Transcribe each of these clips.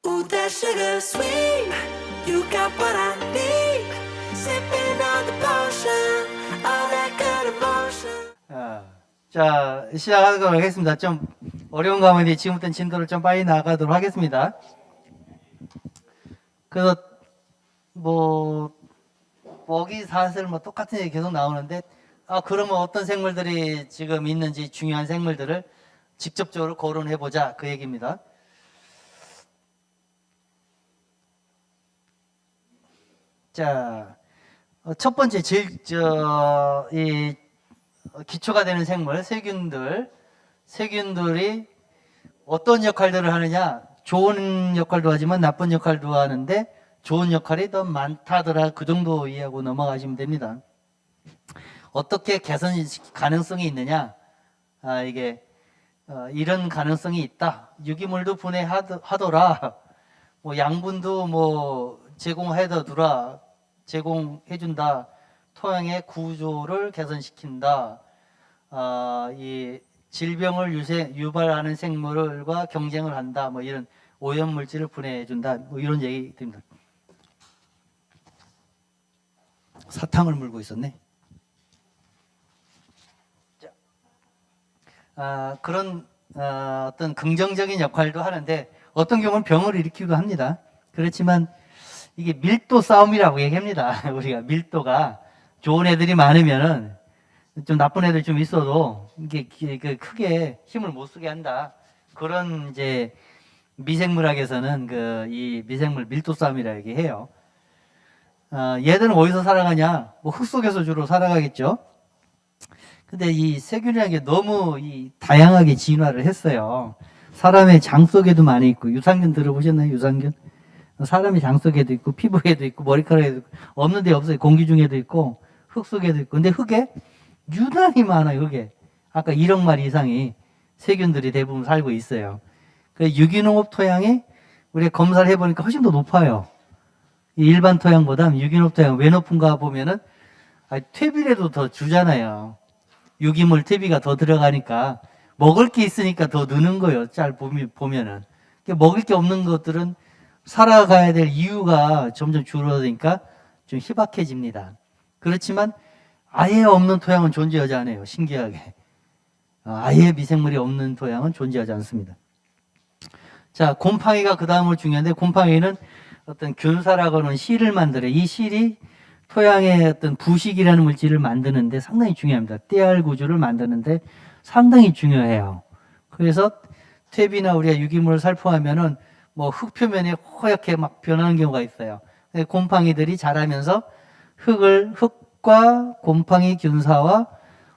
Ooh, that sugar sweet. You got what I need. Sipping on the potion. All that good emotion. 자, 시작하도록 하겠습니다. 좀 어려운 가운데 지금부터 진도를 좀 빨리 나가도록 하겠습니다. 그래서 뭐 먹이 사슬 뭐 똑같은 얘기 계속 나오는데, 그러면 어떤 생물들이 지금 있는지 중요한 생물들을 직접적으로 거론해 보자, 그 얘기입니다. 자, 첫 번째 이 기초가 되는 생물, 세균들이 어떤 역할들을 하느냐? 좋은 역할도 하지만 나쁜 역할도 하는데 좋은 역할이 더 많다더라, 그 정도 이해하고 넘어가시면 됩니다. 어떻게 개선 가능성이 있느냐? 이런 가능성이 있다. 유기물도 분해하더라. 뭐 양분도 뭐 제공해준다. 토양의 구조를 개선시킨다. 이 질병을 유발하는 생물과 경쟁을 한다. 뭐 이런 오염물질을 분해해준다. 뭐 이런 얘기 됩니다. 사탕을 물고 있었네. 그런 어떤 긍정적인 역할도 하는데 어떤 경우는 병을 일으키기도 합니다. 그렇지만 이게 밀도 싸움이라고 얘기합니다. 우리가 밀도가 좋은 애들이 많으면은 좀 나쁜 애들 좀 있어도 이게 크게 힘을 못 쓰게 한다. 그런 이제 미생물학에서는 이 미생물 밀도 싸움이라 얘기해요. 얘들은 어디서 살아가냐? 뭐 흙 속에서 주로 살아가겠죠. 근데 이 세균이라는 게 너무 다양하게 진화를 했어요. 사람의 장 속에도 많이 있고, 유산균 들어보셨나요? 유산균? 사람의 장 속에도 있고, 피부에도 있고, 머리카락에도 있고, 없는 데 없어요. 공기 중에도 있고, 흙 속에도 있고. 근데 흙에 유난히 많아요, 흙에. 아까 1억 마리 이상이 세균들이 대부분 살고 있어요. 그 유기농업 토양이 우리가 검사를 해보니까 훨씬 더 높아요. 일반 토양보다 유기농업 토양 왜 높은가 보면은, 퇴비라도 더 주잖아요. 유기물 퇴비가 더 들어가니까 먹을 게 있으니까 더 느는 거예요. 잘 보면은. 먹을 게 없는 것들은 살아가야 될 이유가 점점 줄어드니까 좀 희박해집니다. 그렇지만 아예 없는 토양은 존재하지 않아요. 신기하게. 아예 미생물이 없는 토양은 존재하지 않습니다. 자, 곰팡이가 그 다음으로 중요한데, 곰팡이는 어떤 균사라고 하는 실을 만들어요. 이 실이 토양의 어떤 부식이라는 물질을 만드는데 상당히 중요합니다. 떼알 구조를 만드는데 상당히 중요해요. 그래서 퇴비나 우리가 유기물을 살포하면은 뭐 흙 표면이 허옇게 막 변하는 경우가 있어요. 곰팡이들이 자라면서 흙과 곰팡이 균사와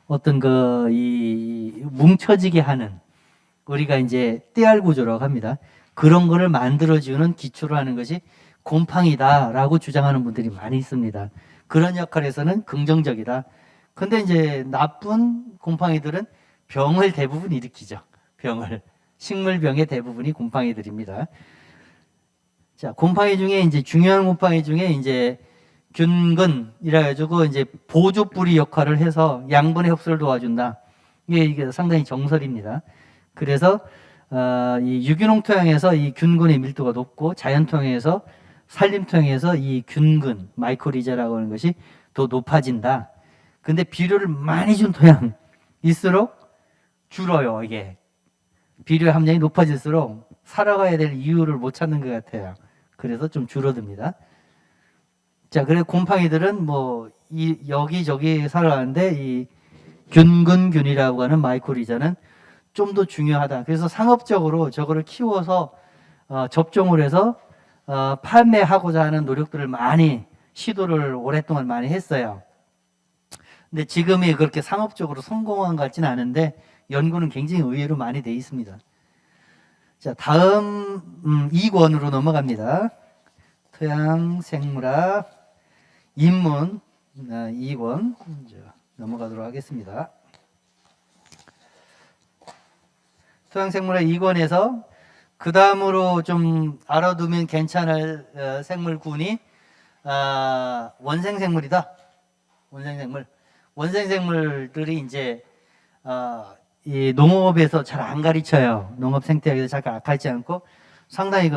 어떤 뭉쳐지게 하는, 우리가 이제 떼알 구조라고 합니다. 그런 거를 만들어주는 기초로 하는 것이 곰팡이다라고 주장하는 분들이 많이 있습니다. 그런 역할에서는 긍정적이다. 근데 이제 나쁜 곰팡이들은 병을 대부분 일으키죠. 식물병의 대부분이 곰팡이들입니다. 자, 곰팡이 중에 이제 중요한 곰팡이 중에 이제 균근이라 가지고 이제 보조뿌리 역할을 해서 양분의 흡수를 도와준다. 이게 상당히 정설입니다. 그래서 이 유기농 토양에서 이 균근의 밀도가 높고 자연 토양에서 산림 토양에서 이 균근 마이코리자라고 하는 것이 더 높아진다. 근데 비료를 많이 준 토양일수록 줄어요. 이게 비료의 함량이 높아질수록 살아가야 될 이유를 못 찾는 것 같아요. 그래서 좀 줄어듭니다. 자, 그래서 곰팡이들은 뭐 여기저기 살아가는데 이 균근균이라고 하는 마이코리자는 좀 더 중요하다. 그래서 상업적으로 저거를 키워서 접종을 해서 판매하고자 하는 노력들을 많이 시도를 오랫동안 많이 했어요. 근데 지금이 그렇게 상업적으로 성공한 것 같지는 않은데 연구는 굉장히 의외로 많이 돼 있습니다. 자, 다음 2권으로 넘어갑니다. 토양 생물학 입문 2권 넘어가도록 하겠습니다. 토양 생물학 2권에서 그 다음으로 좀 알아두면 괜찮을 생물군이 원생생물이다. 원생생물들이 이제 이 농업에서 잘 안 가르쳐요. 농업 생태학에서 잘 가르치지 않고 상당히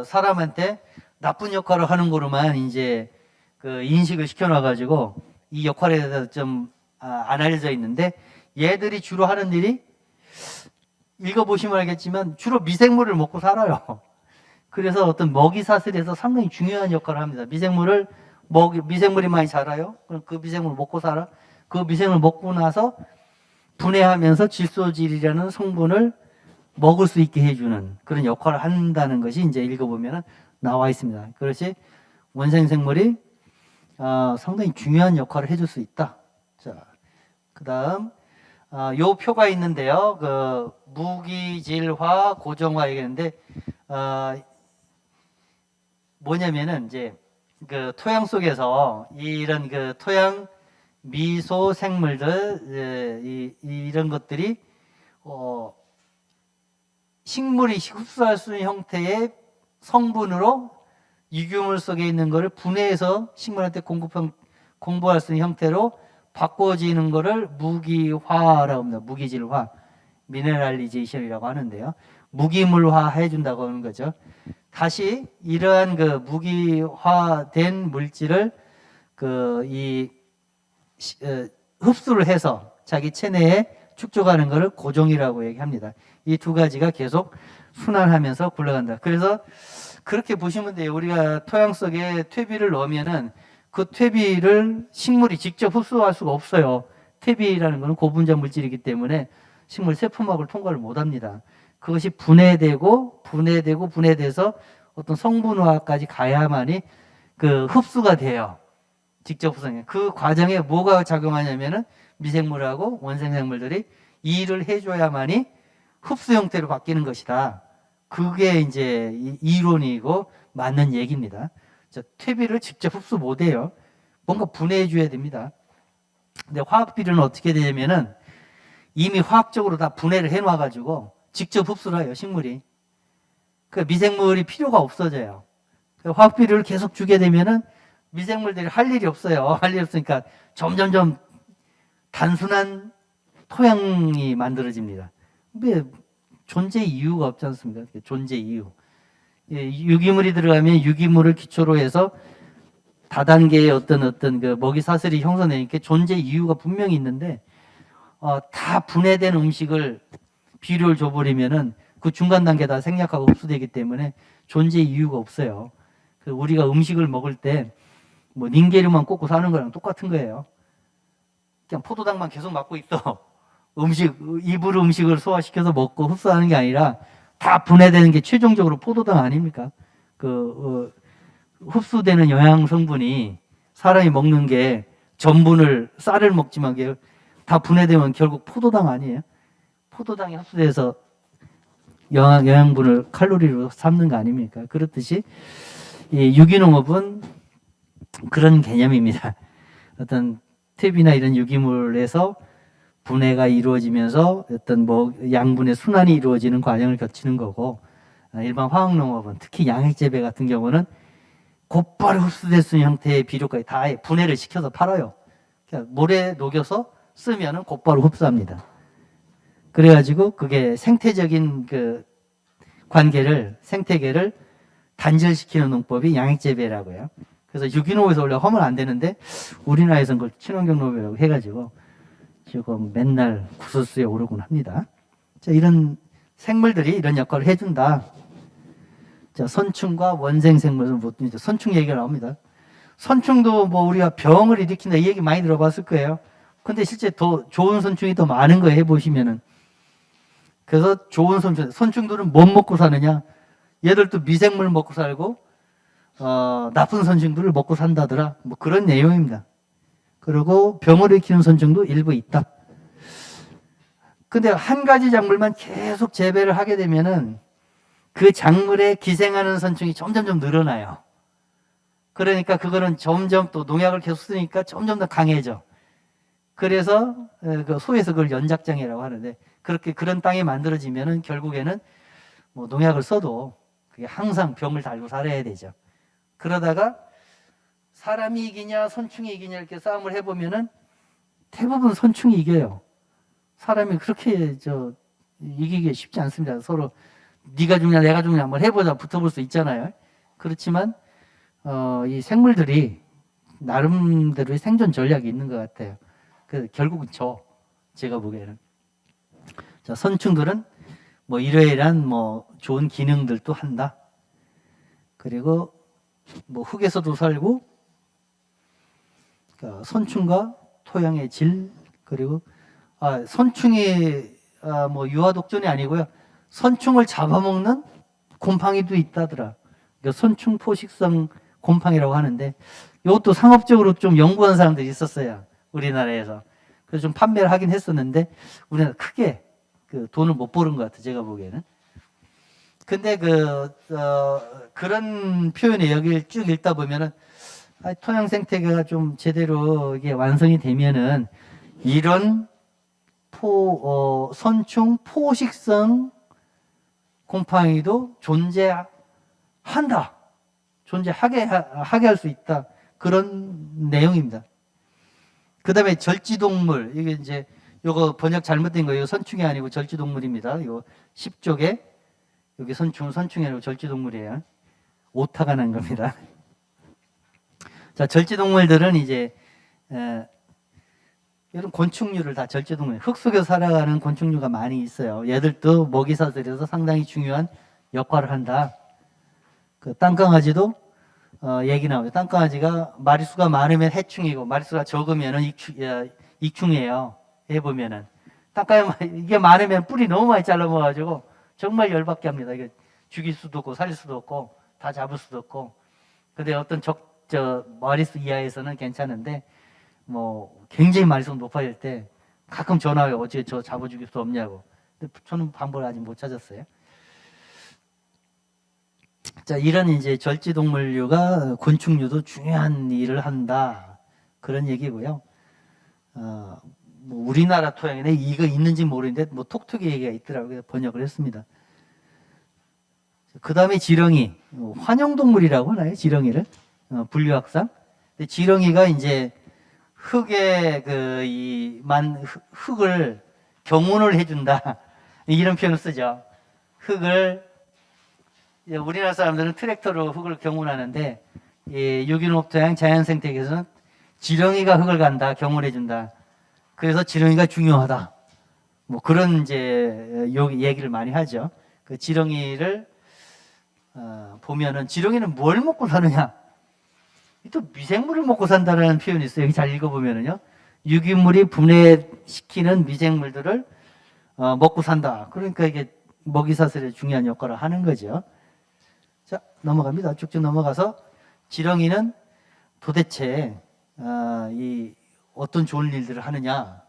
사람한테 나쁜 역할을 하는 거로만 이제 그 인식을 시켜놔가지고 이 역할에 대해서 좀 안 알려져 있는데, 얘들이 주로 하는 일이 읽어보시면 알겠지만 주로 미생물을 먹고 살아요. 그래서 어떤 먹이 사슬에서 상당히 중요한 역할을 합니다. 미생물이 많이 자라요. 그럼 그 미생물을 먹고 살아. 그 미생물을 먹고 나서 분해하면서 질소질이라는 성분을 먹을 수 있게 해주는 그런 역할을 한다는 것이 이제 읽어보면 나와 있습니다. 그것이 원생생물이 상당히 중요한 역할을 해줄 수 있다. 자, 그 다음 요 표가 있는데요. 그 무기질화, 고정화 얘기했는데 뭐냐면은 이제 그 토양 속에서 이런 그 토양 미소 생물들 이런 것들이 식물이 흡수할 수 있는 형태의 성분으로 유기물 속에 있는 것을 분해해서 식물한테 공급할 수 있는 형태로 바꿔지는 것을 무기화라고 합니다. 무기질화, 미네랄리제이션이라고 하는데요. 무기물화 해준다고 하는 거죠. 다시 이러한 그 무기화된 물질을 흡수를 해서 자기 체내에 축적하는 것을 고정이라고 얘기합니다. 이 두 가지가 계속 순환하면서 굴러간다. 그래서 그렇게 보시면 돼요. 우리가 토양 속에 퇴비를 넣으면은 그 퇴비를 식물이 직접 흡수할 수가 없어요. 퇴비라는 것은 고분자 물질이기 때문에 식물 세포막을 통과를 못 합니다. 그것이 분해돼서 어떤 성분화까지 가야만이 그 흡수가 돼요. 직접 흡수해. 그 과정에 뭐가 작용하냐면은 미생물하고 원생생물들이 일을 해줘야만이 흡수 형태로 바뀌는 것이다. 그게 이제 이론이고 맞는 얘기입니다. 퇴비를 직접 흡수 못 해요. 뭔가 분해해 줘야 됩니다. 근데 화학 비료는 어떻게 되냐면은 이미 화학적으로 다 분해를 해 놔가지고 직접 흡수를 해요, 식물이. 그 미생물이 필요가 없어져요. 화학 비료를 계속 주게 되면은 미생물들이 할 일이 없어요. 할 일이 없으니까 점점점 단순한 토양이 만들어집니다. 왜 존재 이유가 없지 않습니까? 존재 이유. 유기물이 들어가면 유기물을 기초로 해서 다단계의 어떤 그 먹이 사슬이 형성되니까 존재 이유가 분명히 있는데 다 분해된 음식을 비료를 줘버리면은 그 중간 단계 다 생략하고 흡수되기 때문에 존재 이유가 없어요. 우리가 음식을 먹을 때 뭐 닌게류만 꽂고 사는 거랑 똑같은 거예요. 그냥 포도당만 계속 맞고 있어. 입으로 음식을 소화시켜서 먹고 흡수하는 게 아니라 다 분해되는 게 최종적으로 포도당 아닙니까? 흡수되는 영양 성분이 사람이 먹는 게 쌀을 먹지만 다 분해되면 결국 포도당 아니에요? 포도당이 흡수돼서 영양분을 칼로리로 삼는 거 아닙니까? 그렇듯이 이 유기농업은 그런 개념입니다. 어떤 퇴비나 이런 유기물에서 분해가 이루어지면서 어떤 양분의 순환이 이루어지는 과정을 거치는 거고, 일반 화학농업은 특히 양액재배 같은 경우는 곧바로 흡수될 수 있는 형태의 비료까지 다 분해를 시켜서 팔아요. 그러니까 물에 녹여서 쓰면은 곧바로 흡수합니다. 그래가지고 그게 생태적인 그 생태계를 단절시키는 농법이 양액재배라고 해요. 그래서 유기농에서 원래 하면 안 되는데 우리나라에서는 그걸 친환경 농업이라고 해가지고 지금 맨날 구설수에 오르곤 합니다. 자, 이런 생물들이 이런 역할을 해준다. 자, 선충과 원생생물은 선충 얘기가 나옵니다. 선충도 우리가 병을 일으킨다 이 얘기 많이 들어봤을 거예요. 근데 실제 더 좋은 선충이 더 많은 거예요, 해보시면은. 그래서 좋은 선충들은 못 먹고 사느냐? 얘들도 미생물 먹고 살고, 나쁜 선충들을 먹고 산다더라. 그런 내용입니다. 그리고 병을 일으키는 선충도 일부 있다. 근데 한 가지 작물만 계속 재배를 하게 되면은 그 작물에 기생하는 선충이 점점 늘어나요. 그러니까 그거는 점점 또 농약을 계속 쓰니까 점점 더 강해져. 그래서 그 소에서 그걸 연작장애라고 하는데, 그런 땅이 만들어지면은 결국에는 농약을 써도 그게 항상 병을 달고 살아야 되죠. 그러다가 사람이 이기냐 선충이 이기냐 이렇게 싸움을 해보면은 대부분 선충이 이겨요. 사람이 그렇게 이기기 쉽지 않습니다. 서로 네가 죽냐 내가 죽냐 한번 해보자 붙어볼 수 있잖아요. 그렇지만 이 생물들이 나름대로의 생존 전략이 있는 것 같아요. 그래서 결국은 제가 보기에는 자, 선충들은 뭐 이러이러한 뭐 좋은 기능들도 한다. 그리고 뭐 흙에서도 살고 그러니까 선충과 토양의 질 그리고 선충이 뭐 유아독존이 아니고요. 선충을 잡아먹는 곰팡이도 있다더라. 그러니까 선충 포식성 곰팡이라고 하는데 이것도 상업적으로 좀 연구한 사람들이 있었어요. 우리나라에서. 그래서 좀 판매를 하긴 했었는데 우리나라 크게 그 돈을 못 버는 것 같아 제가 보기에는. 근데 그런 표현의 여기를 쭉 읽다 보면은 토양 생태계가 좀 제대로 이게 완성이 되면은 이런 선충 포식성 곰팡이도 존재하게 할 수 있다. 그런 내용입니다. 그 다음에 절지동물, 이게 이제 요거 번역 잘못된 거예요. 선충이 아니고 절지동물입니다. 요 10쪽에 여기 선충이 아니고 절지동물이에요. 오타가 난 겁니다. 자, 절지동물들은 이제 이런 곤충류를 다 절지동물, 흙 속에서 살아가는 곤충류가 많이 있어요. 얘들도 먹이사슬에서 상당히 중요한 역할을 한다. 그 땅강아지도 얘기 나오죠. 땅강아지가 마리수가 많으면 해충이고 마리수가 적으면은 익충이에요. 해보면은 땅강아지 이게 많으면 뿌리 너무 많이 잘라먹어가지고 정말 열받게 합니다. 이게 죽일 수도 없고 살릴 수도 없고 다 잡을 수도 없고. 근데 어떤 마리수 이하에서는 괜찮은데 뭐 굉장히 마리수가 높아질 때 가끔 전화해요. 어떻게 저 잡아 죽일 수 없냐고. 근데 저는 방법을 아직 못 찾았어요. 자, 이런 이제 절지동물류가 곤충류도 중요한 일을 한다. 그런 얘기고요. 뭐 우리나라 토양에 이거 있는지 모르는데 뭐 톡톡이 얘기가 있더라고요. 번역을 했습니다. 그 다음에 지렁이, 환영동물이라고 하나요? 지렁이를 분류학상. 근데 지렁이가 이제 흙에 흙을 경운을 해준다. 이런 표현을 쓰죠. 흙을 우리나라 사람들은 트랙터로 흙을 경운하는데 유기농 토양 자연생태계에서는 지렁이가 흙을 간다, 경운해준다. 그래서 지렁이가 중요하다. 뭐 그런 이제 얘기를 많이 하죠. 그 지렁이를 보면은 지렁이는 뭘 먹고 사느냐? 또 미생물을 먹고 산다는 표현이 있어요. 여기 잘 읽어보면은요. 유기물이 분해시키는 미생물들을 먹고 산다. 그러니까 이게 먹이사슬에 중요한 역할을 하는 거죠. 자, 넘어갑니다. 쭉쭉 넘어가서 지렁이는 도대체 이 어떤 좋은 일들을 하느냐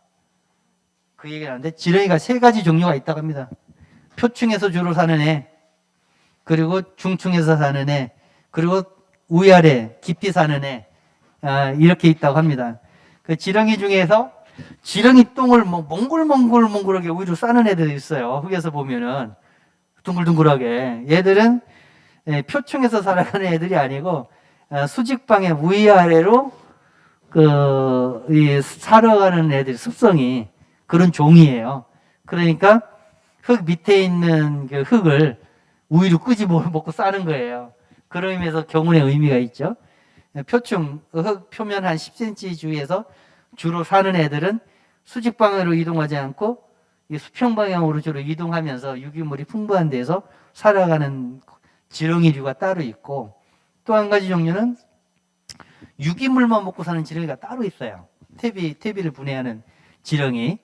그 얘기를 하는데 지렁이가 3가지 종류가 있다고 합니다. 표층에서 주로 사는 애, 그리고 중층에서 사는 애, 그리고 위아래 깊이 사는 애, 이렇게 있다고 합니다. 그 지렁이 중에서 지렁이 똥을 뭐 몽글몽글하게 위로 싸는 애들이 있어요. 흙에서 보면은 둥글둥글하게. 얘들은 표층에서 살아가는 애들이 아니고 수직방의 위아래로 살아가는 애들 습성이 그런 종이에요. 그러니까 흙 밑에 있는 그 흙을 위로 끄집어 먹고 싸는 거예요. 그런 의미에서 경운의 의미가 있죠. 표층, 흙 표면 한 10cm 주위에서 주로 사는 애들은 수직방향으로 이동하지 않고 수평 방향으로 주로 이동하면서 유기물이 풍부한 데서 살아가는 지렁이류가 따로 있고, 또 한 가지 종류는 유기물만 먹고 사는 지렁이가 따로 있어요. 퇴비를 분해하는 지렁이.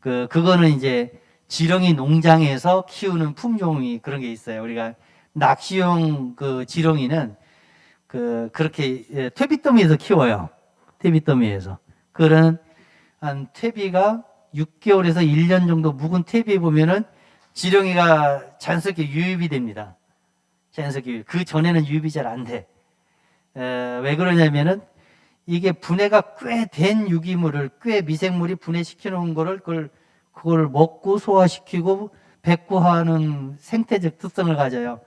그거는 이제 지렁이 농장에서 키우는 품종이 그런 게 있어요. 우리가 낚시용 그 지렁이는 그렇게 퇴비더미에서 키워요. 퇴비더미에서. 그런 한 퇴비가 6개월에서 1년 정도 묵은 퇴비에 보면은 지렁이가 자연스럽게 유입이 됩니다. 자연스럽게. 그 전에는 유입이 잘 안 돼. 왜 그러냐면은 이게 분해가 꽤 된 유기물을, 꽤 미생물이 분해시켜 놓은 거를 그걸 먹고 소화시키고 배구하는 생태적 특성을 가져요.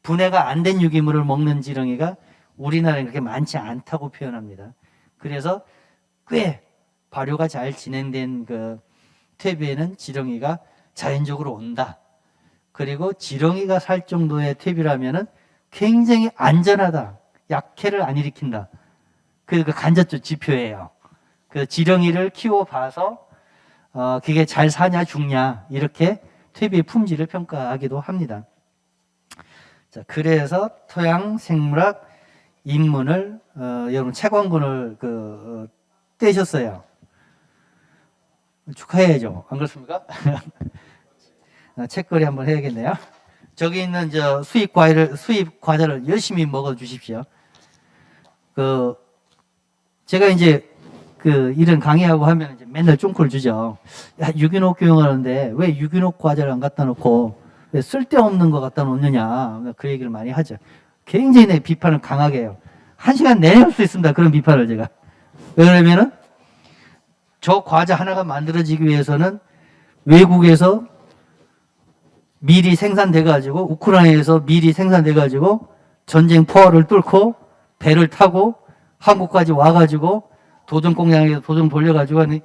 분해가 안 된 유기물을 먹는 지렁이가 우리나라에 그렇게 많지 않다고 표현합니다. 그래서 꽤 발효가 잘 진행된 그 퇴비에는 지렁이가 자연적으로 온다. 그리고 지렁이가 살 정도의 퇴비라면은 굉장히 안전하다. 약해를 안 일으킨다. 그 간접적 지표예요. 그 지렁이를 키워봐서 그게 잘 사냐 죽냐 이렇게 퇴비의 품질을 평가하기도 합니다. 자, 그래서 토양 생물학 입문을 여러분 채광군을 떼셨어요. 축하해야죠. 안 그렇습니까? 책거리 한번 해야겠네요. 저기 있는 수입 과자를 열심히 먹어 주십시오. 제가 이제 이런 강의하고 하면 이제 맨날 쫑콜 주죠. 야, 유기농 교육하는데 왜 유기농 과자를 안 갖다 놓고 왜 쓸데없는 거 갖다 놓느냐. 그 얘기를 많이 하죠. 굉장히 내 비판을 강하게 해요. 1시간 내내 할 수 있습니다. 그런 비판을 제가. 왜 그러면은 저 과자 하나가 만들어지기 위해서는 외국에서 미리 생산돼가지고 우크라이나에서 미리 생산돼가지고 전쟁 포화를 뚫고 배를 타고 한국까지 와가지고 도전 공장에서 도전 돌려가지고 하는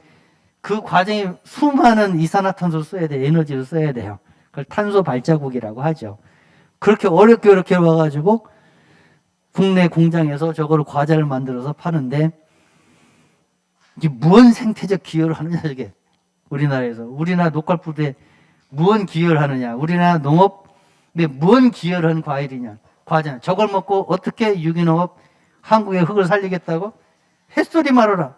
그 과정에 수많은 이산화탄소를 써야 돼. 에너지를 써야 돼요. 그걸 탄소 발자국이라고 하죠. 그렇게 어렵게 와가지고 국내 공장에서 저거를 과자를 만들어서 파는데 이게 무언 생태적 기여를 하느냐 저게 우리나라에서 우리나라 녹갈풀에 무언 기여를 하느냐 우리나라 농업에 무언 기여를 한 과일이냐 과자 저걸 먹고 어떻게 유기농업 한국의 흙을 살리겠다고 햇소리 말아라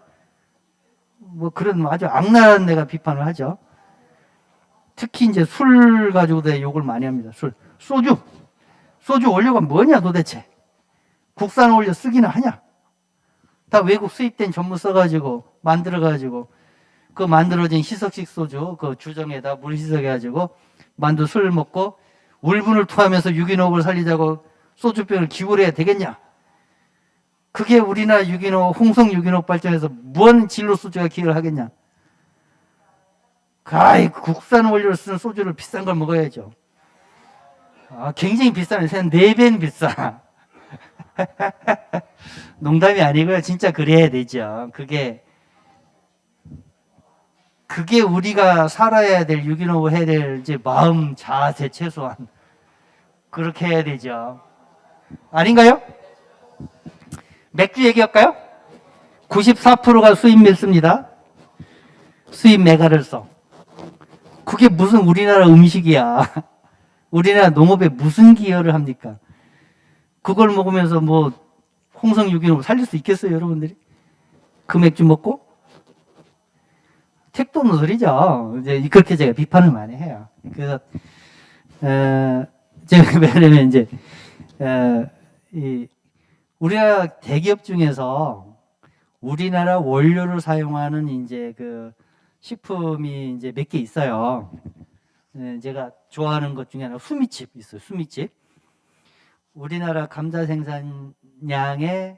뭐 그런 아주 악랄한 데가 비판을 하죠. 특히 이제 술 가지고도 욕을 많이 합니다. 소주 원료가 뭐냐 도대체 국산 원료 쓰기나 하냐 다 외국 수입된 전부 써가지고 만들어가지고 그 만들어진 희석식 소주 그 주정에다 물 희석해가지고 만두 술 먹고 울분을 토하면서 유기농을 살리자고 소주병을 기울여야 되겠냐? 그게 우리나라 홍성 유기농 발전에서 무언 진로 소주가 기여를 하겠냐? 국산 원료를 쓰는 소주를 비싼 걸 먹어야죠. 굉장히 비싸네. 4배는 비싸. 농담이 아니고요. 진짜 그래야 되죠. 그게 우리가 살아야 될 유기농을 해야 될 이제 마음 자세 최소한 그렇게 해야 되죠. 아닌가요? 맥주 얘기할까요? 94%가 수입 맥주입니다. 수입 메가를써. 그게 무슨 우리나라 음식이야. 우리나라 농업에 무슨 기여를 합니까? 그걸 먹으면서 뭐 홍성 유기농 살릴 수 있겠어요, 여러분들이? 그 맥주 먹고? 택도 없는 소리죠. 이제 그렇게 제가 비판을 많이 해요. 그래서 제가 왜냐면 이제 우리나라 대기업 중에서 우리나라 원료를 사용하는 이제 그 식품이 이제 몇 개 있어요. 제가 좋아하는 것 중에 하나 수미칩 있어요. 수미칩. 우리나라 감자 생산량의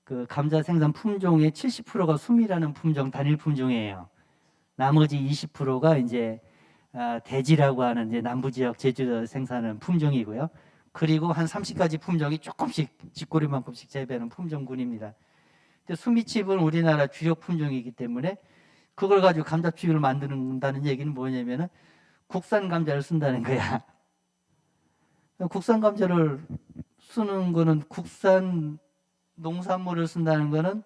그 감자 생산 품종의 70%가 수미라는 품종 단일 품종이에요. 나머지 20%가 이제 대지라고 하는 이제 남부 지역 제주도 생산하는 품종이고요. 그리고 한 30가지 품종이 조금씩 쥐꼬리만큼씩 재배하는 품종군입니다. 근데 수미칩은 우리나라 주력 품종이기 때문에 그걸 가지고 감자칩을 만든다는 얘기는 뭐냐면은 국산 감자를 쓴다는 거야. 국산 감자를 쓰는 거는 국산 농산물을 쓴다는 거는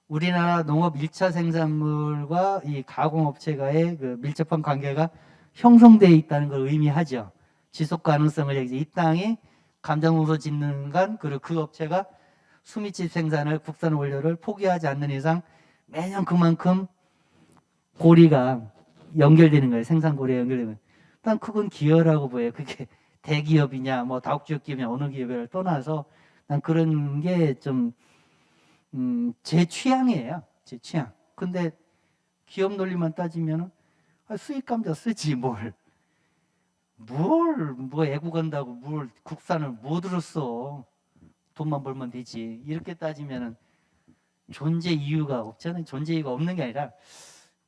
우리나라 농업 1차 생산물과 이 가공업체가의 그 밀접한 관계가 형성되어 있다는 걸 의미하죠. 지속 가능성을 이 땅에 감자농사 짓는 간 그리고 그 업체가 수미칩 생산을 국산 원료를 포기하지 않는 이상 매년 그만큼 고리가 연결되는 거예요. 생산 고리가 연결되는 거예요. 난 그건 기여라고 보여요. 그게 대기업이냐 뭐 다국지역 기업이냐 어느 기업을 떠나서 난 그런 게 좀 제 취향이에요. 제 취향. 근데 기업 논리만 따지면 수입 감자 쓰지 뭘 뭐 애국한다고 뭘 국산을 뭐 들었어. 돈만 벌면 되지. 이렇게 따지면은 존재 이유가 없잖아요. 존재 이유가 없는 게 아니라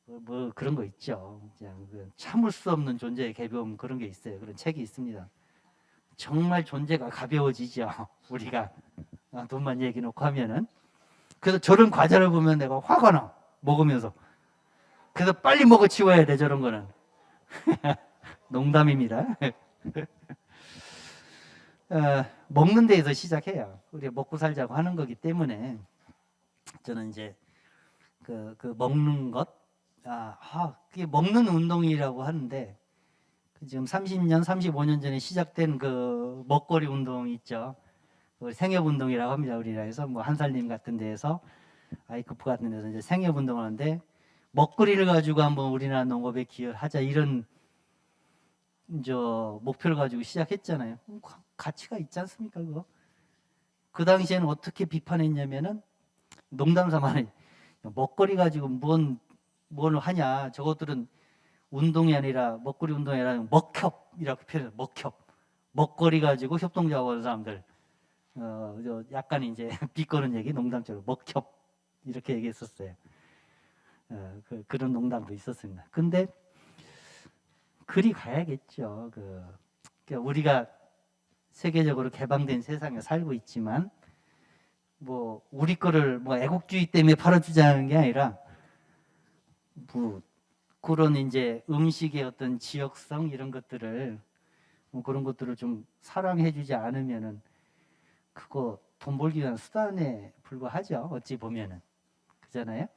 뭐 그런 거 있죠. 그냥 참을 수 없는 존재의 가벼움 그런 게 있어요. 그런 책이 있습니다. 정말 존재가 가벼워지죠. 우리가 돈만 얘기 놓고 하면은. 그래서 저런 과자를 보면 내가 화가 나. 먹으면서. 그래서 빨리 먹어 치워야 돼 저런 거는. 농담입니다. 먹는 데에서 시작해요. 우리가 먹고 살자고 하는 거기 때문에 저는 이제 그 먹는 것, 그게 먹는 운동이라고 하는데 지금 30년, 35년 전에 시작된 그 먹거리 운동 있죠. 생협 운동이라고 합니다. 우리나라에서 뭐 한살림 같은 데에서 아이크프 같은 데서 이제 생협 운동을 하는데 먹거리를 가지고 한번 우리나라 농업에 기여하자 이런 목표를 가지고 시작했잖아요. 가치가 있지 않습니까, 그거? 그 당시에는 어떻게 비판했냐면은 농담 삼아 먹거리 가지고 뭘 하냐. 저것들은 운동이 아니라 먹거리 운동이 아니라 먹협이라고 표현해요. 먹협. 먹거리 가지고 협동조합 하는 사람들. 약간 이제 비꼬는 얘기 농담처럼 먹협 이렇게 얘기했었어요. 그런 농담도 있었습니다. 근데 그리 가야겠죠. 그러니까 우리가 세계적으로 개방된 세상에 살고 있지만 뭐 우리 거를 뭐 애국주의 때문에 팔아주자는 게 아니라 뭐 그런 이제 음식의 어떤 지역성 이런 것들을 뭐 그런 것들을 좀 사랑해주지 않으면은 그거 돈 벌기 위한 수단에 불과하죠. 어찌 보면은 그잖아요.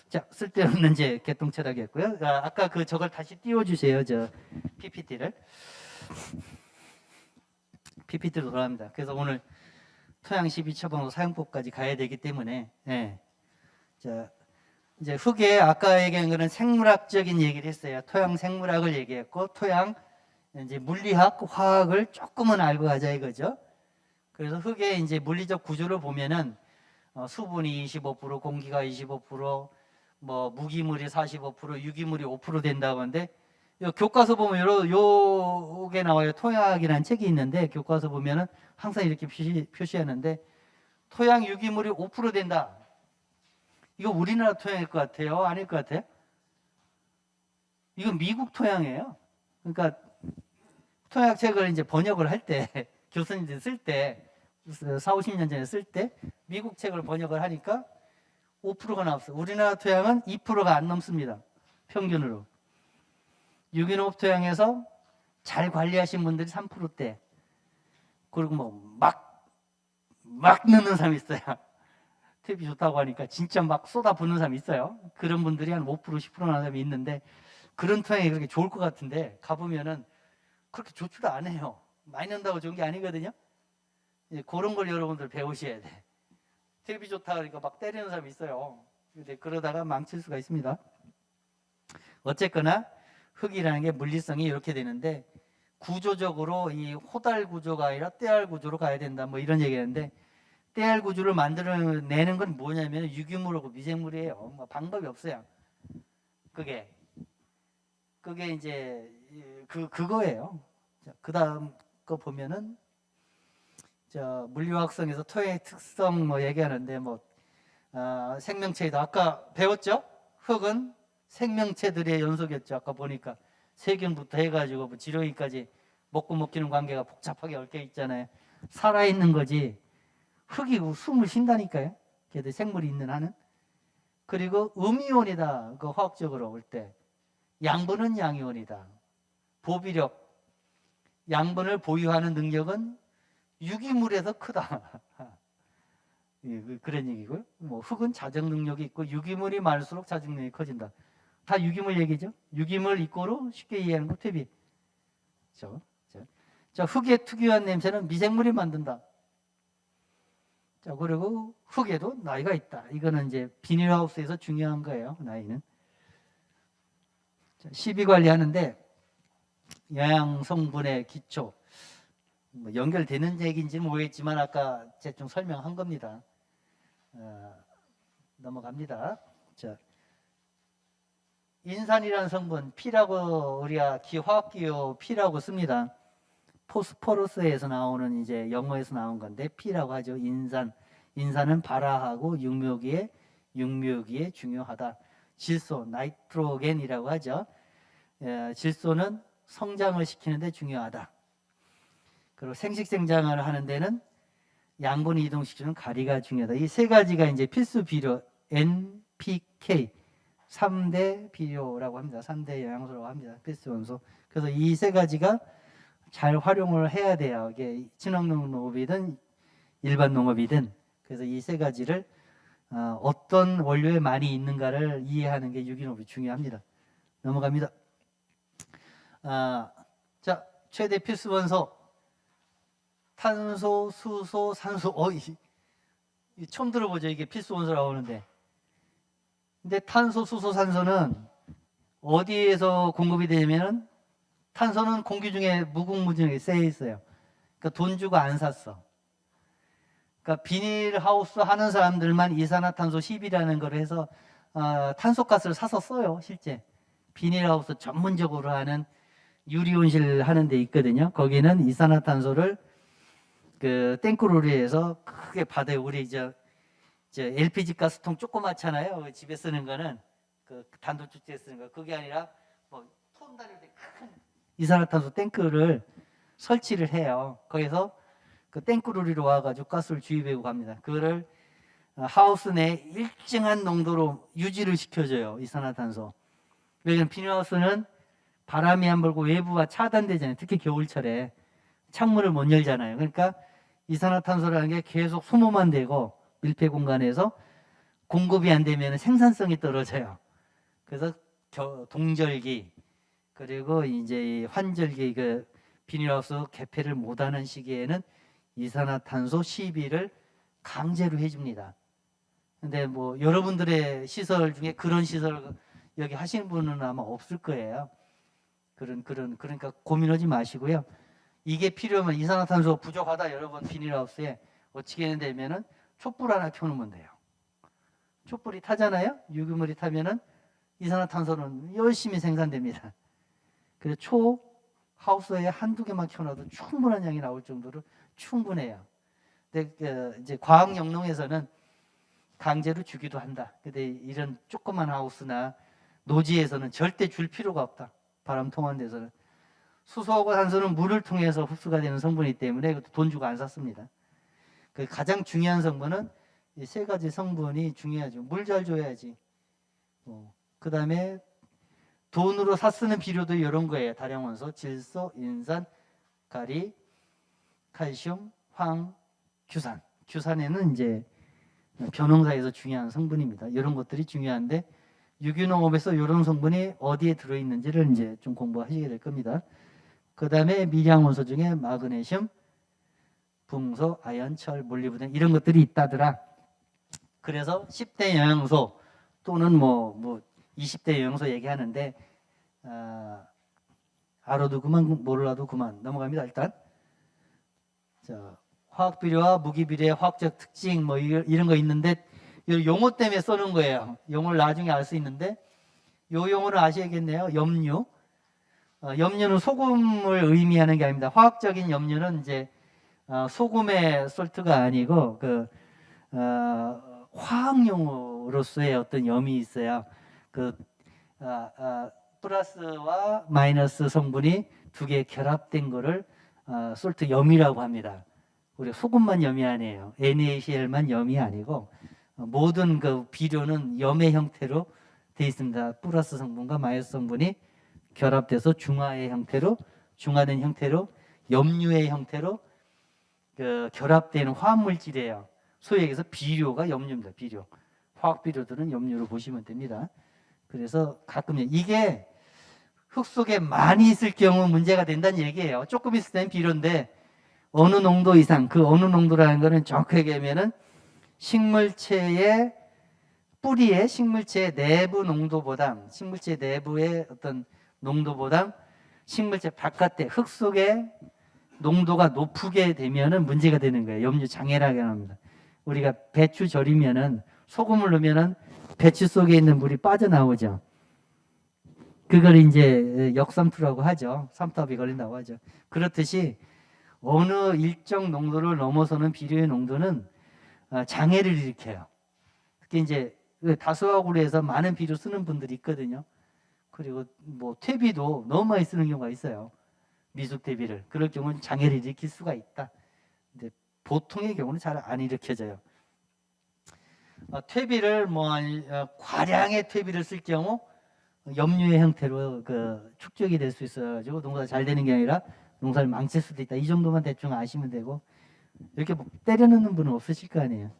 자, 쓸데없는 이제 개똥철학이었고요. 아까 저걸 다시 띄워주세요. 저 PPT를. PPT로 돌아갑니다. 그래서 오늘 토양 12처방으로 사용법까지 가야 되기 때문에, 자, 이제 흙에 아까 얘기한 거는 생물학적인 얘기를 했어요. 토양 생물학을 얘기했고, 토양 이제 물리학, 화학을 조금은 알고 가자 이거죠. 그래서 흙의 이제 물리적 구조를 보면은 수분이 25%, 공기가 25%, 뭐 무기물이 45%, 유기물이 5% 된다고 하는데 교과서 보면 요게 나와요. 토양이라는 책이 있는데 교과서 보면은 항상 이렇게 표시하는데 토양 유기물이 5% 된다. 이거 우리나라 토양일 것 같아요? 아닐 것 같아요? 이건 미국 토양이에요. 그러니까 토양책을 이제 번역을 할 때 교수님들이 쓸 때 4, 50년 전에 쓸 때 미국 책을 번역을 하니까 5%가 나왔어요. 우리나라 토양은 2%가 안 넘습니다. 평균으로. 유기농 토양에서 잘 관리하신 분들이 3%대. 그리고 뭐 막 넣는 사람이 있어요. 탭이 좋다고 하니까 진짜 막 쏟아 붓는 사람이 있어요. 그런 분들이 한 5%, 10% 나는 사람이 있는데 그런 토양이 그렇게 좋을 것 같은데 가보면은 그렇게 좋지도 않아요. 많이 넣는다고 좋은 게 아니거든요. 그런 걸 여러분들 배우셔야 돼. 탭이 좋다 그러니까 막 때리는 사람이 있어요. 근데 그러다가 망칠 수가 있습니다. 어쨌거나 흙이라는 게 물리성이 이렇게 되는데 구조적으로 이 호달 구조가 아니라 떼알 구조로 가야 된다 뭐 이런 얘기했는데 떼알 구조를 만들어내는 건 뭐냐면 유기물하고 미생물이에요. 뭐 방법이 없어요. 그게 이제 그거예요. 그 다음 거 보면은 물리화학성에서 토양의 특성 뭐 얘기하는데 생명체이다. 아까 배웠죠? 흙은 생명체들의 연속이었죠. 아까 보니까 세균부터 해가지고 뭐 지렁이까지 먹고 먹히는 관계가 복잡하게 얽혀 있잖아요. 살아있는 거지 흙이 숨을 쉰다니까요. 걔들 생물이 있는 한은. 그리고 음이온이다. 그 화학적으로 볼 때 양분은 양이온이다. 보비력 양분을 보유하는 능력은 유기물에서 크다. 그런 얘기고요. 뭐 흙은 자정 능력이 있고 유기물이 많을수록 자정 능력이 커진다. 다 유기물 얘기죠. 유기물 이꼬로 쉽게 이해하는 거 퇴비. 자, 흙의 특유한 냄새는 미생물이 만든다. 자, 그리고 흙에도 나이가 있다. 이거는 이제 비닐하우스에서 중요한 거예요. 나이는. 자, 시비 관리하는데 영양 성분의 기초. 뭐 연결되는 얘기인지는 모르겠지만 아까 대충 설명한 겁니다. 넘어갑니다. 자, 인산이라는 성분 P라고 우리가 화학기호 P라고 씁니다. 포스포러스에서 나오는 이제 영어에서 나온 건데 P라고 하죠. 인산은 발화하고 육묘기에 중요하다. 질소 나이트로겐이라고 하죠. 질소는 성장을 시키는데 중요하다. 그리고 생식생장을 하는 데는 양분을 이동시키는 가리가 중요하다. 이 세 가지가 이제 필수 비료 NPK 3대 비료라고 합니다. 3대 영양소라고 합니다. 필수 원소. 그래서 이 세 가지가 잘 활용을 해야 돼요. 이게 친환경 농업이든 일반 농업이든. 그래서 이 세 가지를 어떤 원료에 많이 있는가를 이해하는 게 유기농업이 중요합니다. 넘어갑니다. 자, 최대 필수 원소 탄소, 수소, 산소. 처음 들어보죠. 이게 필수 원소라고 하는데. 근데 탄소, 수소, 산소는 어디에서 공급이 되냐면은 탄소는 공기 중에 무궁무진하게 쎄 있어요. 그러니까 돈 주고 안 샀어. 그러니까 비닐하우스 하는 사람들만 이산화탄소 10이라는 걸 해서 탄소가스를 사서 써요. 실제 비닐하우스 전문적으로 하는 유리온실 하는 데 있거든요. 거기는 이산화탄소를 그 탱크로리에서 크게 받아요. 우리 저 LPG 가스통 조그맣잖아요. 집에 쓰는 거는 그 단도축제에 쓰는 거. 그게 아니라 뭐 톤 다닐 때 큰 이산화탄소 탱크를 설치를 해요. 거기서 그 탱크로리로 와가지고 가스를 주입하고 갑니다. 그거를 하우스 내 일정한 농도로 유지를 시켜줘요. 이산화탄소. 왜냐면 비닐하우스는 바람이 안 불고 외부가 차단되잖아요. 특히 겨울철에 창문을 못 열잖아요. 그러니까 이산화탄소라는 게 계속 소모만 되고 밀폐 공간에서 공급이 안 되면 생산성이 떨어져요. 그래서 동절기 그리고 이제 환절기 그 비닐하우스 개폐를 못하는 시기에는 이산화탄소 시비를 강제로 해줍니다. 근데 뭐 여러분들의 시설 중에 그런 시설 여기 하시는 분은 아마 없을 거예요. 그러니까 고민하지 마시고요. 이게 필요하면 이산화탄소 부족하다 여러분 비닐하우스에 어떻게 되면은 촛불 하나 켜놓으면 돼요. 촛불이 타잖아요. 유기물이 타면은 이산화탄소는 열심히 생산됩니다. 그래서 하우스에 한두 개만 켜놔도 충분한 양이 나올 정도로 충분해요. 근데 이제 과학영농에서는 강제로 주기도 한다. 근데 이런 조그만 하우스나 노지에서는 절대 줄 필요가 없다. 바람 통한 데서는. 수소하고 산소는 물을 통해서 흡수가 되는 성분이기 때문에 돈 주고 안 샀습니다. 그 가장 중요한 성분은 이 세 가지 성분이 중요하죠. 물 잘 줘야지. 그 다음에 돈으로 사 쓰는 비료도 이런 거예요. 다량원소, 질소, 인산, 가리, 칼슘, 황, 규산. 규산에는 이제 벼농사에서 중요한 성분입니다. 이런 것들이 중요한데 유기농업에서 이런 성분이 어디에 들어있는지를 이제 좀 공부하시게 될 겁니다. 그 다음에 미량원소 중에 마그네슘, 붕소, 아연, 철, 몰리브덴 이런 것들이 있다더라. 그래서 10대 영양소 또는 뭐 20대 영양소 얘기하는데 알아도 그만 몰라도 그만 넘어갑니다. 일단 자, 화학비료와 무기비료의 화학적 특징 뭐 이런 거 있는데 용어 때문에 써는 거예요. 용어를 나중에 알 수 있는데 요 용어를 아셔야겠네요. 염류. 염류는 소금을 의미하는 게 아닙니다. 화학적인 염류는 이제 소금의 솔트가 아니고 화학용으로서의 어떤 염이 있어요. 플러스와 마이너스 성분이 두 개 결합된 거를 솔트 염이라고 합니다. 우리 소금만 염이 아니에요. NaCl만 염이 아니고 모든 그 비료는 염의 형태로 되어 있습니다. 플러스 성분과 마이너스 성분이 결합돼서 중화의 형태로, 중화된 형태로, 염류의 형태로 결합되는 화합물질이에요. 소위 얘기해서 비료가 염류입니다. 비료. 화학 비료들은 염류로 보시면 됩니다. 그래서 가끔 이게 흙 속에 많이 있을 경우 문제가 된다는 얘기예요. 조금 있을 때는 비료인데 어느 농도 이상, 그 어느 농도라는 거는 정확하게 하면은 식물체의 뿌리의 식물체 내부 농도보다, 식물체 내부의 어떤 농도보다 식물체 바깥에 흙 속에 농도가 높게 되면은 문제가 되는 거예요. 염류 장애라고 합니다. 우리가 배추 절이면은 소금을 넣으면은 배추 속에 있는 물이 빠져나오죠. 그걸 이제 역삼투라고 하죠. 삼투압이 걸린다고 하죠. 그렇듯이 어느 일정 농도를 넘어서는 비료의 농도는 장애를 일으켜요. 특히 이제 다수화구로 해서 많은 비료 쓰는 분들이 있거든요. 그리고 뭐 퇴비도 너무 많이 쓰는 경우가 있어요. 미숙 퇴비를. 그럴 경우는 장애를 일으킬 수가 있다. 근데 보통의 경우는 잘 안 일으켜져요. 퇴비를 과량의 퇴비를 쓸 경우 염류의 형태로 축적이 될 수 있어가지고 농사가 잘 되는 게 아니라 농사를 망칠 수도 있다. 이 정도만 대충 아시면 되고, 이렇게 뭐 때려 넣는 분은 없으실 거 아니에요.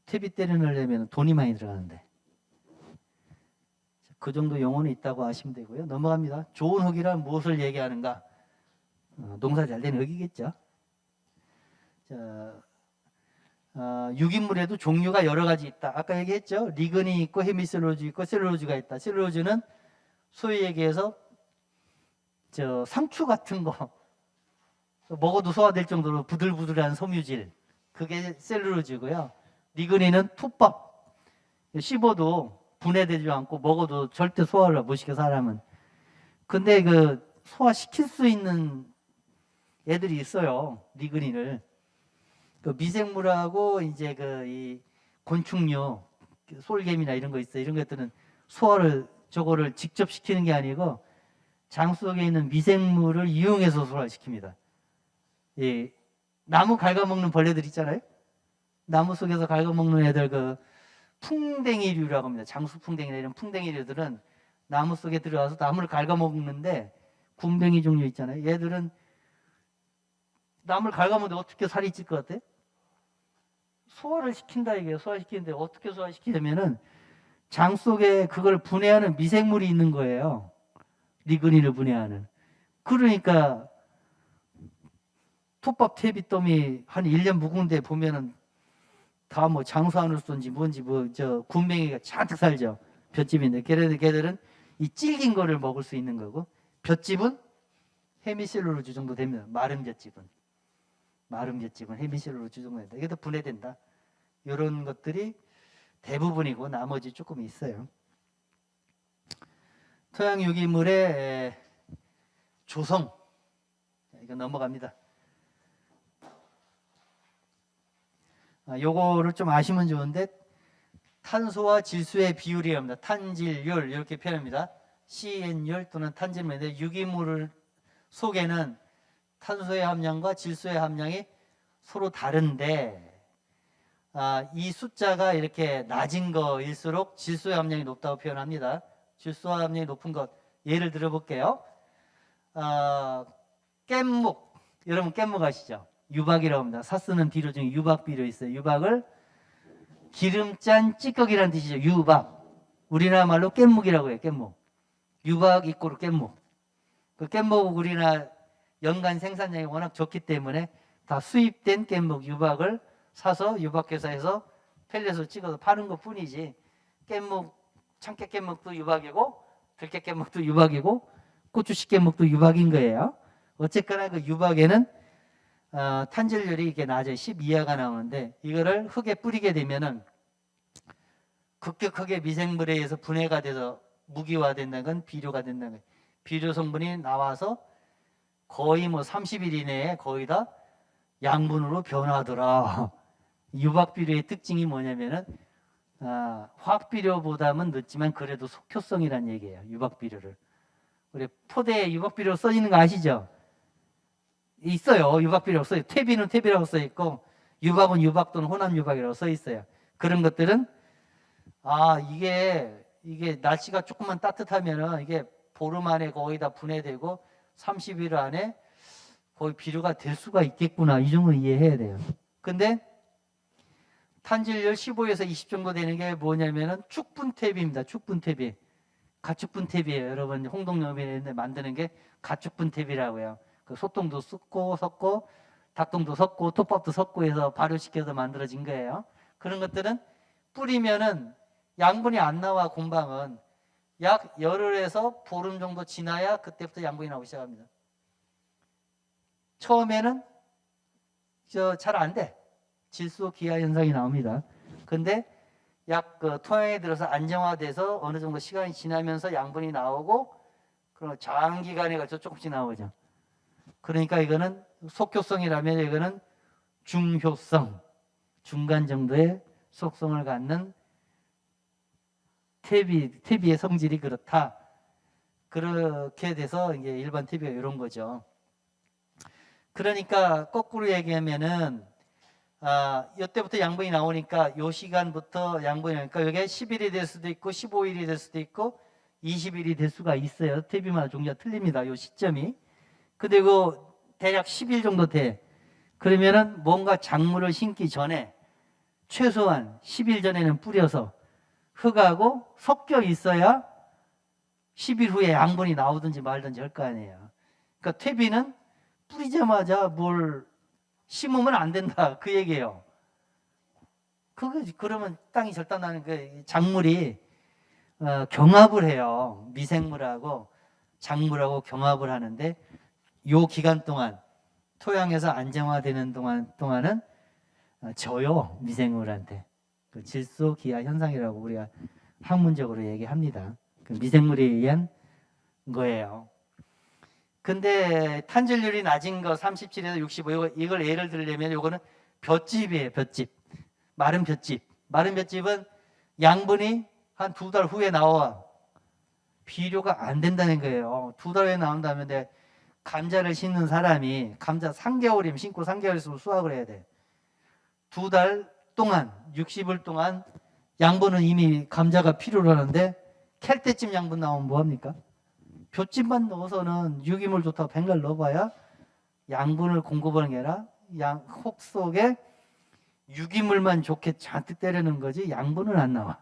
퇴비 때려 넣으려면 돈이 많이 들어가는데. 그 정도 용어는 있다고 아시면 되고요. 넘어갑니다. 좋은 흙이란 무엇을 얘기하는가? 농사 잘 되는 흙이겠죠. 자, 유기물에도 종류가 여러 가지 있다. 아까 얘기했죠. 리그닌이 있고 헤미셀룰로즈 있고 셀룰로즈가 있다. 셀룰로즈는 소위 얘기해서 상추 같은 거 먹어도 소화될 정도로 부들부들한 섬유질, 그게 셀룰로즈고요. 리그닌은 톱밥, 씹어도 분해되지 않고 먹어도 절대 소화를 못 시켜 사람은. 근데 그 소화시킬 수 있는 애들이 있어요. 리그닌을. 그 미생물하고 이제 이 곤충류, 솔개미나 이런 거 있어요. 이런 것들은 소화를 저거를 직접 시키는 게 아니고 장 속에 있는 미생물을 이용해서 소화를 시킵니다. 예, 나무 갉아먹는 벌레들 있잖아요. 나무 속에서 갉아먹는 애들 그 풍뎅이류라고 합니다. 장수풍뎅이나 이런 풍뎅이류들은 나무 속에 들어가서 나무를 갉아먹는데, 군뱅이 종류 있잖아요. 얘들은 나무를 갉아먹는데 어떻게 살이 찔 것 같아요? 소화를 시킨다 이게요. 소화시키는데 어떻게 소화시키냐면은 장 속에 그걸 분해하는 미생물이 있는 거예요. 리그닌을 분해하는. 그러니까 톱밥 퇴비더미 한 1년 묵은 데 보면은 다 뭐 장수하늘 쏜지 뭔지 군뱅이가 잔뜩 살죠. 볏짚인데 걔들은 이 질긴 거를 먹을 수 있는 거고, 볏짚은 헤미셀룰로즈 정도 됩니다. 마른 볏짚은 헤미셀룰로즈 정도 된다. 이게 더 분해된다. 이런 것들이 대부분이고 나머지 조금 있어요. 토양 유기물의 조성, 이거 넘어갑니다. 요거를 좀 아시면 좋은데, 탄소와 질소의 비율이랍니다. 탄질율 이렇게 표현합니다. CN율 또는 탄질물인데, 유기물 속에는 탄소의 함량과 질소의 함량이 서로 다른데, 이 숫자가 이렇게 낮은 거일수록 질소의 함량이 높다고 표현합니다. 질소 함량이 높은 것 예를 들어 볼게요. 깻묵, 여러분 깻묵 아시죠? 유박이라고 합니다. 사쓰는 비료 중에 유박 비료 있어요. 유박을 기름짠 찌꺼기라는 뜻이죠. 유박. 우리나라 말로 깻묵이라고 해요. 깻묵. 유박 이꼬르 깻묵. 그 깻묵 우리나라 연간 생산량이 워낙 좋기 때문에 다 수입된 깻묵 유박을 사서 유박회사에서 펠렛으로 찍어서 파는 것 뿐이지, 깻묵, 참깨 깻묵도 유박이고 들깨 깻묵도 유박이고 고추씨 깻묵도 유박인 거예요. 어쨌거나 그 유박에는 탄질률이 이게 낮아요. 10 이하가 나오는데, 이거를 흙에 뿌리게 되면은 급격하게 미생물에 의해서 분해가 돼서 무기화된다는 건 비료가 된다는 거예요. 비료 성분이 나와서 거의 뭐 30일 이내에 거의 다 양분으로 변하더라. 유박 비료의 특징이 뭐냐면은 화학 비료보다는 늦지만 그래도 속효성이란 얘기예요. 유박 비료를. 우리 포대에 유박 비료 써있는 거 아시죠? 있어요. 유박 비료 써요. 퇴비는 퇴비라고 써 있고 유박은 유박 또는 혼합 유박이라고 써 있어요. 그런 것들은 이게 날씨가 조금만 따뜻하면은 이게 보름 안에 거의 다 분해되고 30일 안에 거의 비료가 될 수가 있겠구나. 이 정도 이해해야 돼요. 근데 탄질률 15에서 20 정도 되는 게 뭐냐면은 축분퇴비입니다. 축분퇴비. 가축분퇴비예요. 여러분 홍동여민에 만드는 게 가축분퇴비라고요. 그 소똥도 섞고 닭똥도 섞고 톱밥도 섞고 해서 발효시켜서 만들어진 거예요. 그런 것들은 뿌리면은 양분이 안 나와. 곰방은 약 열흘에서 보름 정도 지나야 그때부터 양분이 나오기 시작합니다. 처음에는 잘 안 돼. 질소 기하 현상이 나옵니다. 근데 약 토양에 들어서 안정화돼서 어느 정도 시간이 지나면서 양분이 나오고, 그럼 장기간에 걸쳐 조금씩 나오죠. 그러니까 이거는 속효성이라면 이거는 중효성, 중간 정도의 속성을 갖는 퇴비의 성질이 그렇다. 그렇게 돼서 이게 일반 퇴비가 이런 거죠. 그러니까 거꾸로 얘기하면은 이때부터 양분이 나오니까 요 시간부터 양분이 나오니까 이게 10일이 될 수도 있고 15일이 될 수도 있고 20일이 될 수가 있어요. 퇴비마다 종류가 틀립니다. 요 시점이. 근데 그 대략 10일 정도 돼. 그러면은 뭔가 작물을 심기 전에 최소한 10일 전에는 뿌려서 흙하고 섞여 있어야 10일 후에 양분이 나오든지 말든지 할 거 아니에요. 그러니까 퇴비는 뿌리자마자 뭘 심으면 안 된다 그 얘기예요. 그러면 땅이 절단나는 그 작물이 경합을 해요. 미생물하고 작물하고 경합을 하는데 요 기간 동안 토양에서 안정화되는 동안은 져요 미생물한테. 그 질소기하 현상이라고 우리가 학문적으로 얘기합니다. 그 미생물에 의한 거예요. 근데 탄절률이 낮은 거 37에서 65 이걸 예를 들려면 이거는 볏짚이에요. 볏짚. 마른 볏짚. 마른 볏짚은 양분이 한 2달 후에 나와. 비료가 안 된다는 거예요. 2달 후에 나온다면 감자를 심는 사람이 감자 3개월이면 심고 3개월 있으면 수확을 해야 돼. 2달 동안 60일 동안 양분은 이미 감자가 필요로 하는데 캘 때쯤 양분 나오면 뭐합니까? 볏짚만 넣어서는 유기물 좋다고 뱅갈 넣어봐야 양분을 공급하는 게 아니라 혹 속에 유기물만 좋게 잔뜩 때리는 거지 양분은 안 나와.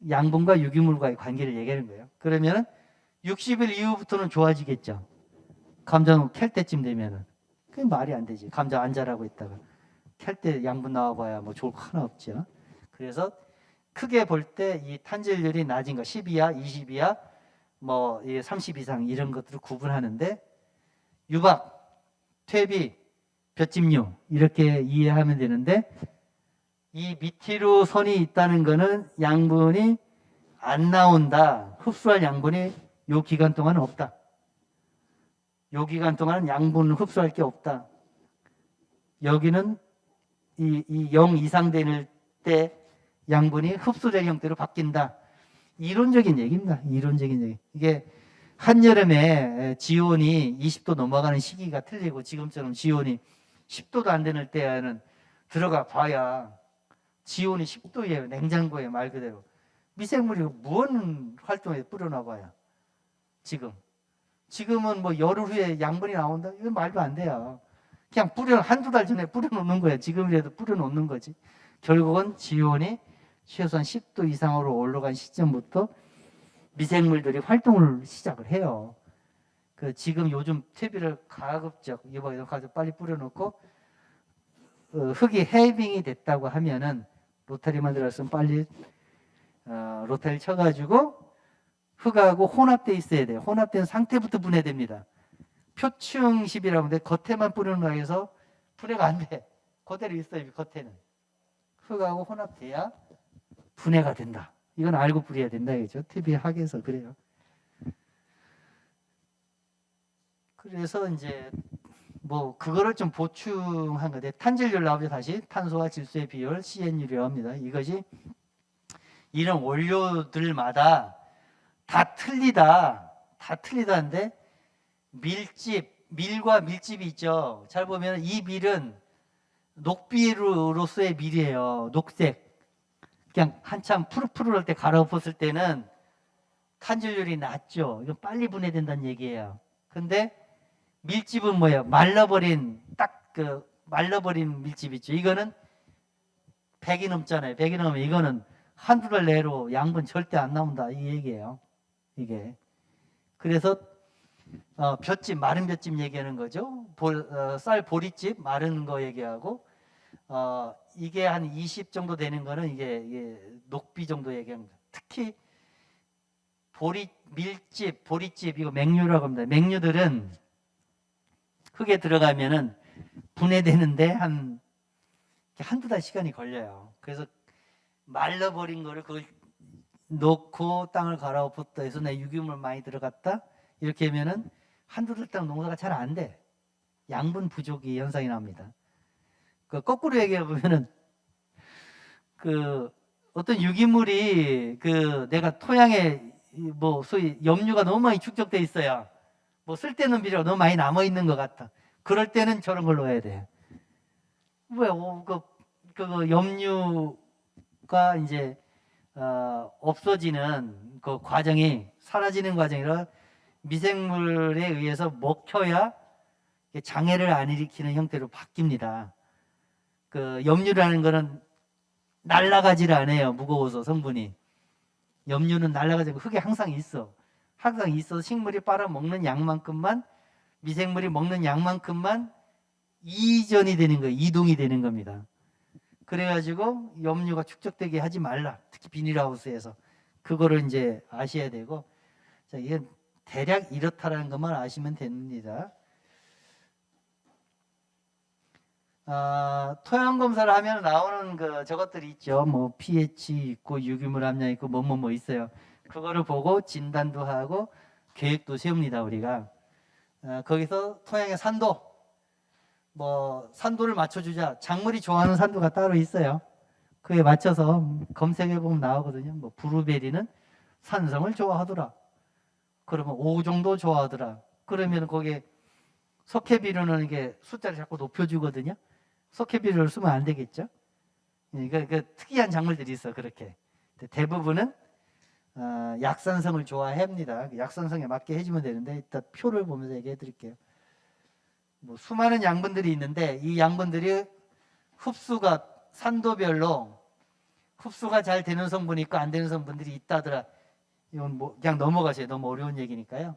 양분과 유기물과의 관계를 얘기하는 거예요. 그러면 60일 이후부터는 좋아지겠죠. 감자는 캘 때쯤 되면은. 그게 말이 안 되지. 감자 안 자라고 있다가 캘 때 양분 나와봐야 뭐 좋을 거 하나 없죠. 그래서 크게 볼 때 이 탄절률이 낮은 거 10이야, 20이야, 뭐 30 이상 이런 것들을 구분하는데 유박, 퇴비, 볏짚류 이렇게 이해하면 되는데 이 밑으로 선이 있다는 거는 양분이 안 나온다. 흡수할 양분이 요 기간 동안은 없다. 요 기간 동안은 양분을 흡수할 게 없다. 여기는 이 0 이상 되는 때 양분이 흡수될 형태로 바뀐다. 이론적인 얘기입니다. 이론적인 얘기. 이게 한여름에 지온이 20도 넘어가는 시기가 틀리고 지금처럼 지온이 10도도 안 되는 때에는 들어가 봐야 지온이 10도예요. 냉장고에 말 그대로. 미생물이 무언 활동에 뿌려놔봐야. 지금은 뭐 열흘 후에 양분이 나온다? 이건 말도 안 돼요. 그냥 한두 달 전에 뿌려놓는 거예요. 지금이라도 뿌려놓는 거지. 결국은 지온이 최소한 10도 이상으로 올라간 시점부터 미생물들이 활동을 시작을 해요. 지금 요즘 퇴비를 가급적 이번에 가서 빨리 뿌려놓고 흙이 해빙이 됐다고 하면은 로타리만 들었으면 빨리 로타리 쳐가지고 흙하고 혼합돼 있어야 돼요. 혼합된 상태부터 분해됩니다. 표층십이라고 하는데 겉에만 뿌리는 거에서 분해가 안 돼. 그대로 있어요. 겉에는. 흙하고 혼합돼야 분해가 된다. 이건 알고 뿌려야 된다. 이죠. TV 학에서 그래요. 그래서 이제 뭐 그거를 좀 보충한 건데 탄질률 나오죠. 다시 탄소와 질소의 비율 CN율이라고 합니다. 이것이 이런 원료들마다 다 틀리다는데 밀과 밀집이 있죠. 잘 보면 이 밀은 녹비로서의 밀이에요. 녹색. 그냥 한참 푸르푸르할 때 갈아엎었을 때는 탄질률이 낮죠. 이건 빨리 분해된다는 얘기예요. 근데 밀집은 뭐예요? 말라버린 밀집 있죠. 이거는 100이 넘잖아요. 100이 넘으면 이거는 한두 달 내로 양분 절대 안 나온다 이 얘기예요. 이게. 그래서 볏짚, 마른 볏짚 얘기하는 거죠. 쌀 보리집 마른 거 얘기하고 이게 한 20 정도 되는 거는 이게 녹비 정도 얘기합니다. 특히 밀집, 보리집 이거 맹류라고 합니다. 맹류들은 흙에 들어가면은 분해되는데 한두 달 시간이 걸려요. 그래서 말라버린 거를 그걸 놓고 땅을 갈아엎었다 해서 내 유기물 많이 들어갔다 이렇게 하면은 한두 달 동안 농사가 잘 안 돼. 양분 부족이 현상이 납니다. 거꾸로 얘기해 보면은 어떤 유기물이 내가 토양에 뭐 소위 염류가 너무 많이 축적돼 있어야 뭐 쓸데없는 비료가 너무 많이 남아 있는 것 같아. 그럴 때는 저런 걸 넣어야 돼. 왜 염류가 이제 없어지는 그 과정이 사라지는 과정이라 미생물에 의해서 먹혀야 장애를 안 일으키는 형태로 바뀝니다. 그 염류라는 거는 날아가지를 않아요. 무거워서 성분이. 염류는 날아가지 않고 흙에 항상 있어. 항상 있어서 식물이 빨아먹는 양만큼만, 미생물이 먹는 양만큼만 이전이 되는 거예요. 이동이 되는 겁니다. 그래가지고 염류가 축적되게 하지 말라. 특히 비닐하우스에서. 그거를 이제 아셔야 되고, 자, 이게 대략 이렇다라는 것만 아시면 됩니다. 토양 검사를 하면 나오는 저것들이 있죠. 뭐 pH 있고 유기물 함량 있고 뭐 있어요. 그거를 보고 진단도 하고 계획도 세웁니다. 우리가 거기서 토양의 산도, 뭐 산도를 맞춰주자. 작물이 좋아하는 산도가 따로 있어요. 그에 맞춰서 검색해 보면 나오거든요. 뭐 브루베리는 산성을 좋아하더라. 그러면 5 정도 좋아하더라. 그러면 거기에 석회비료는 이게 숫자를 자꾸 높여주거든요. 석회비료를 쓰면 안 되겠죠. 그러니까 특이한 작물들이 있어. 그렇게 대부분은 약산성을 좋아합니다. 약산성에 맞게 해주면 되는데, 일단 표를 보면서 얘기해 드릴게요. 뭐 수많은 양분들이 있는데 이 양분들이 흡수가 산도별로 흡수가 잘 되는 성분이 있고 안 되는 성분들이 있다더라. 이건 뭐 그냥 넘어가세요. 너무 어려운 얘기니까요.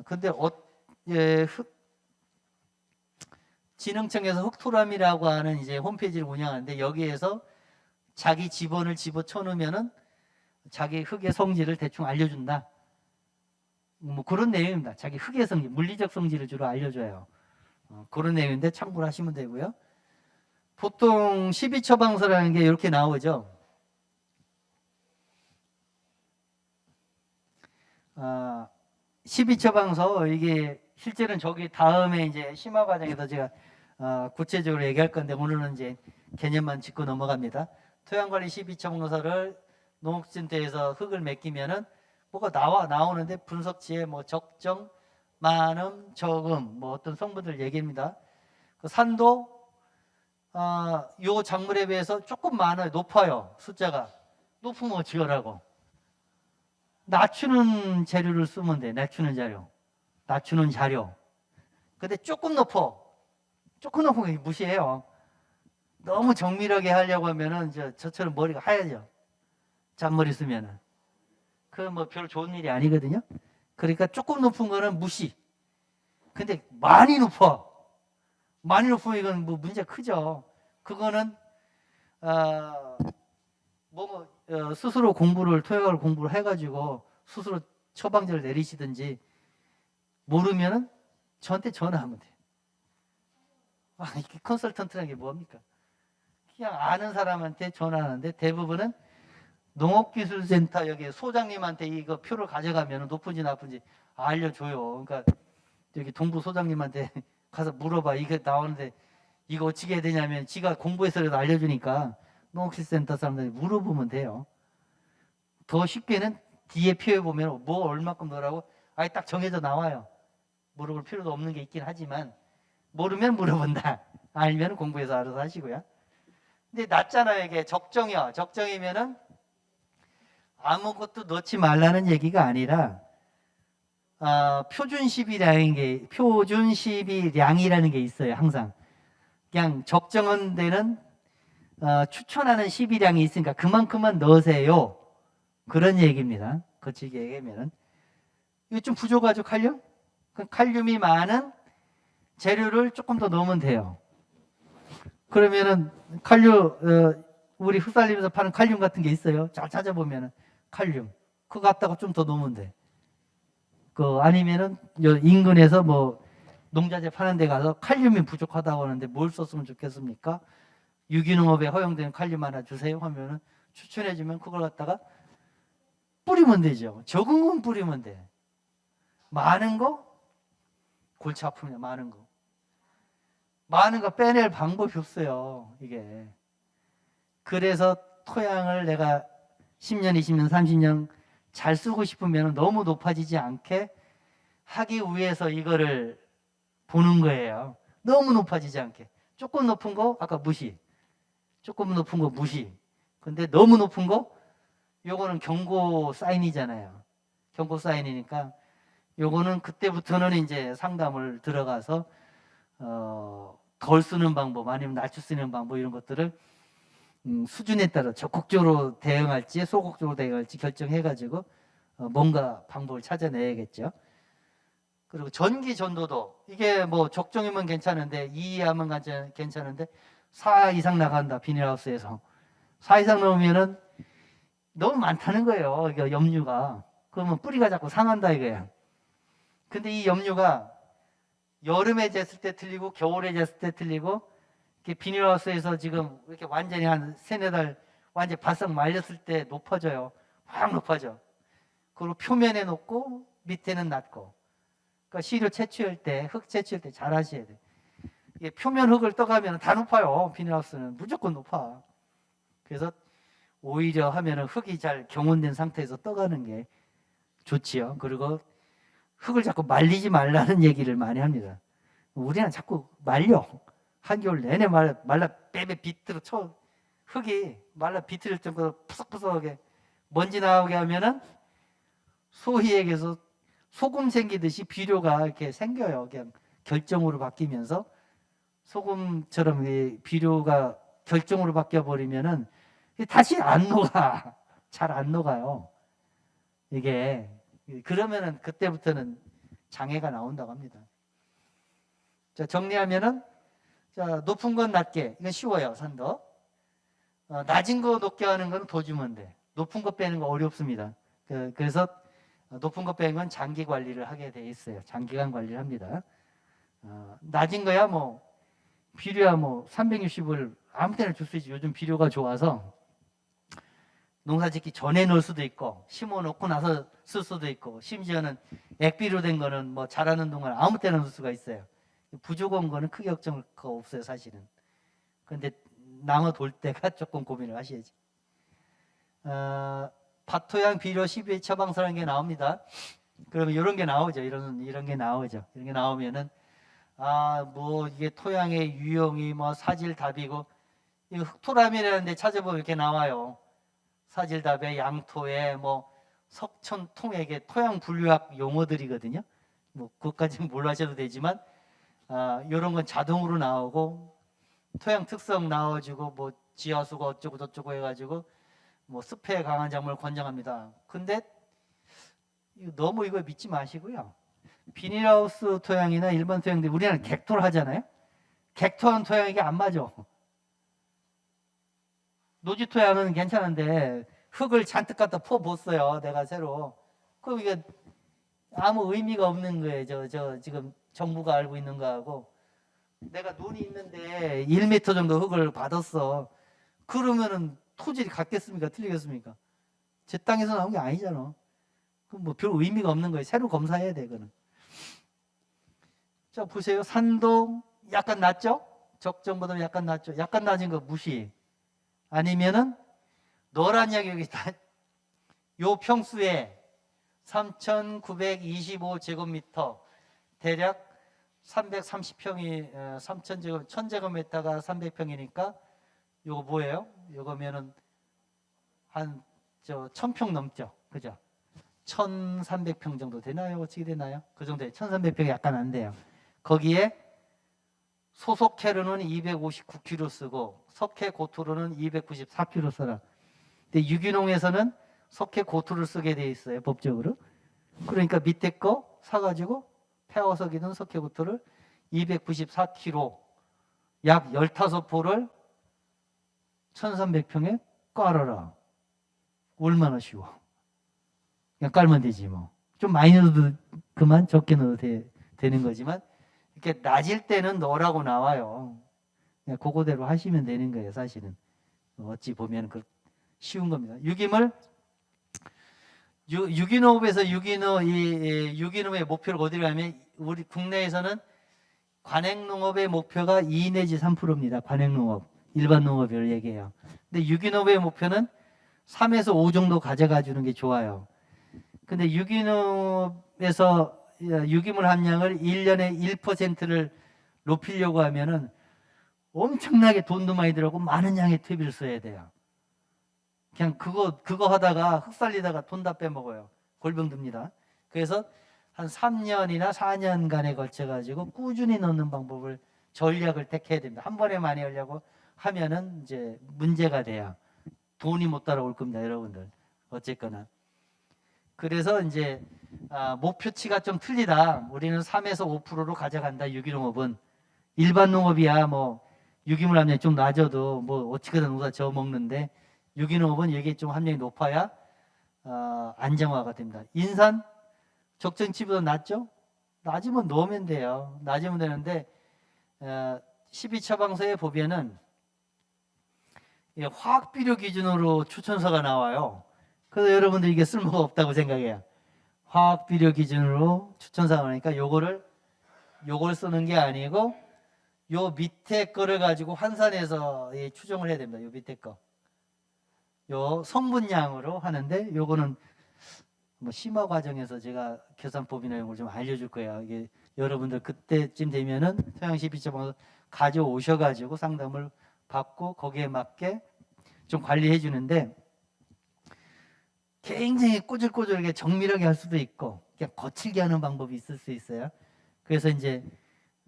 근데 진흥청에서 흑토람이라고 하는 이제 홈페이지를 운영하는데, 여기에서 자기 지번을 집어쳐 놓으면은 자기 흙의 성질을 대충 알려준다. 뭐 그런 내용입니다. 자기 흙의 성질, 물리적 성질을 주로 알려줘요. 그런 내용인데 참고를 하시면 되고요. 보통 12처방서라는 게 이렇게 나오죠. 12처방서, 이게 실제로는 저기 다음에 이제 심화 과정에서 제가 구체적으로 얘기할 건데, 오늘은 이제 개념만 짚고 넘어갑니다. 토양관리 12처방서를 농업진대에서 흙을 맡기면은 뭐가 나오는데 분석지에 뭐 적정, 많음, 적음, 뭐 어떤 성분들 얘기합니다. 그 산도, 요 작물에 비해서 조금 많아요. 높아요. 숫자가. 높으면 어찌하라고. 낮추는 재료를 쓰면 돼. 낮추는 자료. 근데 조금 높으면 무시해요. 너무 정밀하게 하려고 하면은 저처럼 머리가 하얘져. 잔머리 쓰면은. 뭐 별 좋은 일이 아니거든요. 그러니까 조금 높은 거는 무시. 근데 많이 높으면 이건 뭐 문제 크죠. 그거는 스스로 토양을 공부를 해가지고 스스로 처방전을 내리시든지, 모르면은 저한테 전화하면 돼요. 이게 컨설턴트라는 게 뭡니까? 그냥 아는 사람한테 전화하는데, 대부분은 농업기술센터 여기 소장님한테 이거 표를 가져가면 높은지 나쁜지 알려줘요. 그러니까 여기 동부 소장님한테 가서 물어봐. 이거 나오는데 이거 어떻게 해야 되냐면, 지가 공부해서라도 알려주니까 농업기술센터 사람들이 물어보면 돼요. 더 쉽게는 뒤에 표에 보면 뭐 얼마큼 넣으라고 아예 딱 정해져 나와요. 물어볼 필요도 없는 게 있긴 하지만, 모르면 물어본다. 알면 공부해서 알아서 하시고요. 근데 낮잖아요. 이게 적정이면은 아무것도 넣지 말라는 얘기가 아니라, 표준 시비량이라는 게 있어요. 항상 그냥 적정한 데는 추천하는 시비량이 있으니까 그만큼만 넣으세요. 그런 얘기입니다. 거칠게 얘기하면은 이거 좀 부족하죠, 칼륨? 그럼 칼륨이 많은 재료를 조금 더 넣으면 돼요. 그러면은 우리 흑살림에서 파는 칼륨 같은 게 있어요. 잘 찾아보면은 칼륨 그거 갖다가 좀 더 넣으면 돼. 아니면은 인근에서 뭐 농자재 파는 데 가서 칼륨이 부족하다고 하는데 뭘 썼으면 좋겠습니까? 유기농업에 허용되는 칼륨 하나 주세요 하면은 추천해주면 그걸 갖다가 뿌리면 되죠. 적은 건 뿌리면 돼. 많은 거 골치 아픕니다. 많은 거 빼낼 방법이 없어요. 이게. 그래서 토양을 내가 10년, 20년, 30년 잘 쓰고 싶으면 너무 높아지지 않게 하기 위해서 이거를 보는 거예요. 너무 높아지지 않게. 조금 높은 거 아까 무시. 조금 높은 거 무시. 근데 너무 높은 거 요거는 경고 사인이잖아요. 경고 사인이니까 요거는 그때부터는 이제 상담을 들어가서 덜 쓰는 방법 아니면 낮추 쓰는 방법 이런 것들을 수준에 따라 적극적으로 대응할지 소극적으로 대응할지 결정해가지고 뭔가 방법을 찾아내야겠죠. 그리고 전기 전도도 이게 뭐 적정이면 괜찮은데 2 이하면 괜찮은데 4 이상 나간다. 비닐하우스에서 4 이상 넘으면은 너무 많다는 거예요. 이게 염류가. 그러면 뿌리가 자꾸 상한다 이거예요. 근데 이 염류가 여름에 쟀을 때 틀리고 겨울에 쟀을 때 틀리고 비닐하우스에서 지금 이렇게 완전히 한 3-4달 완전히 바싹 말렸을 때 높아져요. 확 높아져. 그리고 표면에 높고 밑에는 낮고. 그러니까 시료 채취할 때, 흙 채취할 때 잘 하셔야 돼. 이게 표면 흙을 떠가면 다 높아요. 비닐하우스는 무조건 높아. 그래서 오히려 하면은 흙이 잘 경운된 상태에서 떠가는 게 좋지요. 그리고 흙을 자꾸 말리지 말라는 얘기를 많이 합니다. 우리는 자꾸 말려. 한겨울 내내 말라 빼빼 비틀어 쳐. 흙이 말라 비틀릴 정도로 푸석푸석하게 먼지 나오게 하면은 소위 얘기해서 소금 생기듯이 비료가 이렇게 생겨요. 그냥 결정으로 바뀌면서 소금처럼 비료가 결정으로 바뀌어 버리면은 다시 안 녹아. 잘 안 녹아요. 이게 그러면은 그때부터는 장애가 나온다고 합니다. 자, 정리하면은 자, 높은 건 낮게. 이건 쉬워요. 산더. 낮은 거 높게 하는 건 더 주면 돼. 높은 거 빼는 거 어렵습니다. 그래서 높은 거 빼는 건 장기 관리를 하게 돼 있어요. 장기간 관리를 합니다. 낮은 거야 뭐 비료야 뭐 360을 아무 때나 줄 수 있지. 요즘 비료가 좋아서 농사 짓기 전에 넣을 수도 있고 심어 놓고 나서 쓸 수도 있고 심지어는 액비료 된 거는 뭐 자라는 동안 아무 때나 넣을 수가 있어요. 부족한 거는 크게 걱정할 거 없어요, 사실은. 그런데 남아 돌 때가 조금 고민을 하셔야지. 밭토양 비료 12회 처방서라는 게 나옵니다. 그러면 이런 게 나오죠. 이런 게 나오죠. 이런 게 나오면은 뭐 이게 토양의 유형이 뭐 사질답이고 이거 흑토라민이라는 데 찾아보면 이렇게 나와요. 사질답에 양토에 뭐 석천통에게 토양 분류학 용어들이거든요. 뭐 그것까지는 몰라셔도 되지만 이런 건 자동으로 나오고 토양 특성 나와주고 뭐 지하수가 어쩌고 저쩌고 해가지고 뭐 습해 강한 작물을 권장합니다. 근데 너무 이거 믿지 마시고요. 비닐하우스 토양이나 일반 토양들 우리는 객토를 하잖아요. 객토한 토양 이게 안 맞아. 노지 토양은 괜찮은데 흙을 잔뜩 갖다 퍼붓어요. 내가 새로. 그럼 이게 아무 의미가 없는 거예요. 저 지금 정부가 알고 있는 거하고 내가 논이 있는데 1m 정도 흙을 받았어. 그러면은 토질이 같겠습니까? 틀리겠습니까? 제 땅에서 나온 게 아니잖아. 그럼 뭐 별 의미가 없는 거예요. 새로 검사해야 돼, 그거는. 자, 보세요. 산도 약간 낮죠? 적정보다 약간 낮죠? 약간 낮은 거 무시. 아니면은 노란 약이 여기 다, 요 평수에 3,925제곱미터 대략 330평이 3,000제곱 1,000제곱미터가 300평이니까 요거 뭐예요? 요거면은 한 1,000평 넘죠. 그죠? 1,300평 정도 되나요? 어떻게 되나요? 그 정도에 1,300평이 약간 안 돼요. 거기에 소속 캐로는 259kg 쓰고 석회 고토로는 294kg 써라. 근데 유기농에서는 석회 고토를 쓰게 돼 있어요. 법적으로. 그러니까 밑에 거 사가지고 폐화석이든 석회 고토를 294kg 약 15포를 1,300평에 깔아라. 얼마나 쉬워. 그냥 깔면 되지 뭐. 좀 많이 넣어도 그만 적게 넣어도 되는 거지만 이렇게 낮을 때는 넣으라고 나와요. 그냥 그거대로 하시면 되는 거예요. 사실은. 어찌 보면 쉬운 겁니다. 유기농업에서 유기농의 목표를 어디로 가면 우리 국내에서는 관행농업의 목표가 2 내지 3%입니다. 관행농업. 일반 농업을 얘기해요. 근데 유기농업의 목표는 3에서 5 정도 가져가 주는 게 좋아요. 근데 유기농업에서 유기물 함량을 1년에 1%를 높이려고 하면은 엄청나게 돈도 많이 들어가고 많은 양의 퇴비를 써야 돼요. 그냥 그거 하다가 흙 살리다가 돈 다 빼먹어요. 골병 듭니다. 그래서 한 3년이나 4년간에 걸쳐 가지고 꾸준히 넣는 방법을 전략을 택해야 됩니다. 한 번에 많이 하려고 하면은 이제 문제가 돼요. 돈이 못 따라올 겁니다, 여러분들. 어쨌거나. 그래서 이제 목표치가 좀 틀리다. 우리는 3에서 5%로 가져간다. 유기농업은 일반 농업이야 뭐 유기물 함량이 좀 낮아도 뭐 어떻게든 농사 저 먹는데 유기농업은 여기에 좀 함량이 높아야 안정화가 됩니다. 인산 적정치보다 낮죠? 낮으면 넣으면 돼요. 낮으면 되는데 12처방서에 보면은 화학비료 기준으로 추천서가 나와요. 그래서 여러분들 이게 쓸모가 없다고 생각해요. 화학비료 기준으로 추천서가 나오니까 요걸 쓰는 게 아니고 요 밑에 거를 가지고 환산해서 추정을 해야 됩니다. 요 밑에 거. 요 성분량으로 하는데 요거는 뭐 심화 과정에서 제가 계산법이나 이런 걸 좀 알려줄 거예요. 이게 여러분들 그때쯤 되면은 토양시 비처방서 가져오셔가지고 상담을 받고 거기에 맞게 좀 관리해 주는데 굉장히 꼬질꼬질하게 정밀하게 할 수도 있고 그냥 거칠게 하는 방법이 있을 수 있어요. 그래서 이제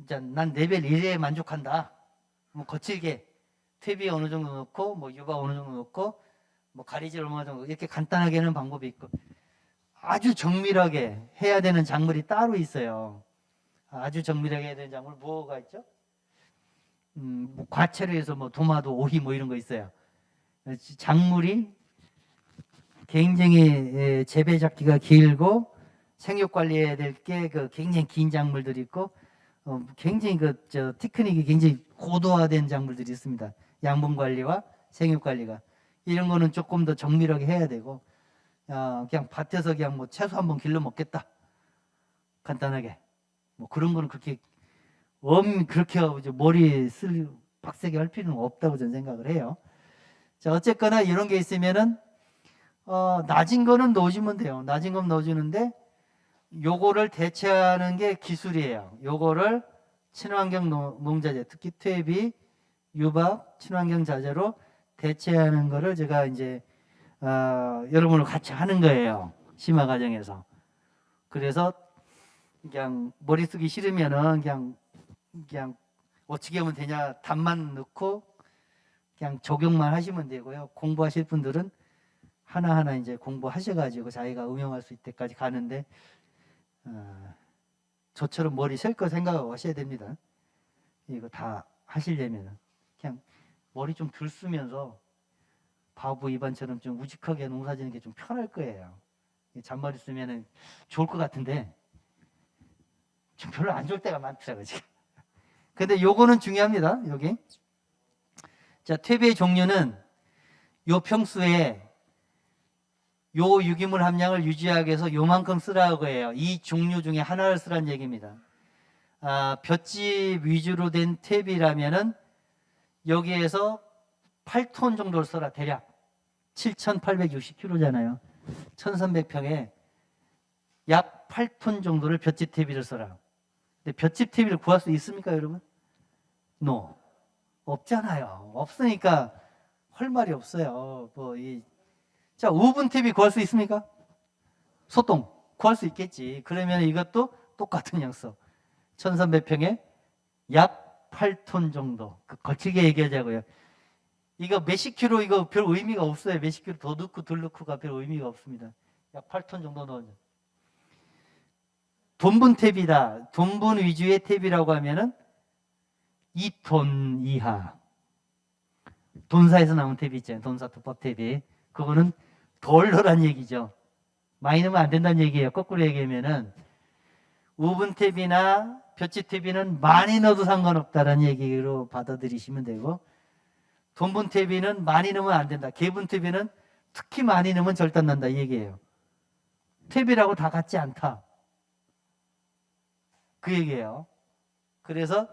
난 레벨 1에 만족한다. 뭐 거칠게 퇴비 어느 정도 넣고 뭐 유바 어느 정도 넣고 뭐 가리질 얼마 정도 이렇게 간단하게 하는 방법이 있고 아주 정밀하게 해야 되는 작물이 따로 있어요. 아주 정밀하게 해야 되는 작물 뭐가 있죠? 뭐 과채로 해서 뭐 도마도 오이 뭐 이런 거 있어요. 작물이 굉장히 재배 잡기가 길고 생육 관리해야 될 게 굉장히 긴 작물들이 있고 굉장히 테크닉이 굉장히 고도화된 작물들이 있습니다. 양분 관리와 생육 관리가 이런 거는 조금 더 정밀하게 해야 되고 그냥 밭에서 그냥 뭐 채소 한번 길러 먹겠다 간단하게 뭐 그런 거는 그렇게 그렇게 머리 쓸 빡세게 할 필요는 없다고 저는 생각을 해요. 자 어쨌거나 이런 게 있으면은 낮은 거는 넣어주면 돼요. 낮은 건 넣어주는데 요거를 대체하는 게 기술이에요. 요거를 친환경 농자재, 특히 퇴비, 유박, 친환경 자재로 대체하는 거를 제가 이제 여러분을 같이 하는 거예요. 심화 과정에서. 그래서 그냥 머리 쓰기 싫으면은 그냥 어떻게 하면 되냐 답만 넣고 그냥 적용만 하시면 되고요. 공부하실 분들은 하나하나 이제 공부하셔가지고 자기가 응용할 수 있을 때까지 가는데 저처럼 머리 셀 거 생각하고 하셔야 됩니다. 이거 다 하시려면 그냥 머리 좀 덜 쓰면서 바보 이반처럼 좀 우직하게 농사 지는 게 좀 편할 거예요. 잔머리 쓰면 좋을 것 같은데 좀 별로 안 좋을 때가 많더라고요. 근데 요거는 중요합니다. 여기 자 퇴비의 종류는 요 평수에 요 유기물 함량을 유지하기 위해서 요만큼 쓰라고 해요. 이 종류 중에 하나를 쓰라는 얘기입니다. 볏짚 위주로 된 퇴비라면은 여기에서 8톤 정도를 써라. 대략 7,860kg잖아요. 1,300평에 약 8톤 정도를 볏짚 퇴비를 써라. 근데 볏짚 퇴비를 구할 수 있습니까, 여러분? No. 없잖아요. 없으니까 할 말이 없어요. 자, 우분 퇴비 구할 수 있습니까? 소똥 구할 수 있겠지. 그러면 이것도 똑같은 양 써. 1,300평에 약 8톤 정도. 거칠게 얘기하자고요. 이거 몇십 킬로 이거 별 의미가 없어요. 몇십 킬로 더 넣고 덜 넣고가 별 의미가 없습니다. 약 8톤 정도 넣어요. 돈분 퇴비다. 돈분 위주의 퇴비라고 하면은 2톤 이하. 돈사에서 나온 퇴비 있잖아요. 돈사토법 퇴비. 그거는 덜 넣으란 얘기죠. 많이 넣으면 안 된다는 얘기예요. 거꾸로 얘기하면은 우분 퇴비나 볏짚 퇴비는 많이 넣어도 상관없다라는 얘기로 받아들이시면 되고 돈분 퇴비는 많이 넣으면 안 된다. 개분 퇴비는 특히 많이 넣으면 절단 난다 이 얘기예요. 퇴비라고 다 같지 않다. 그 얘기예요. 그래서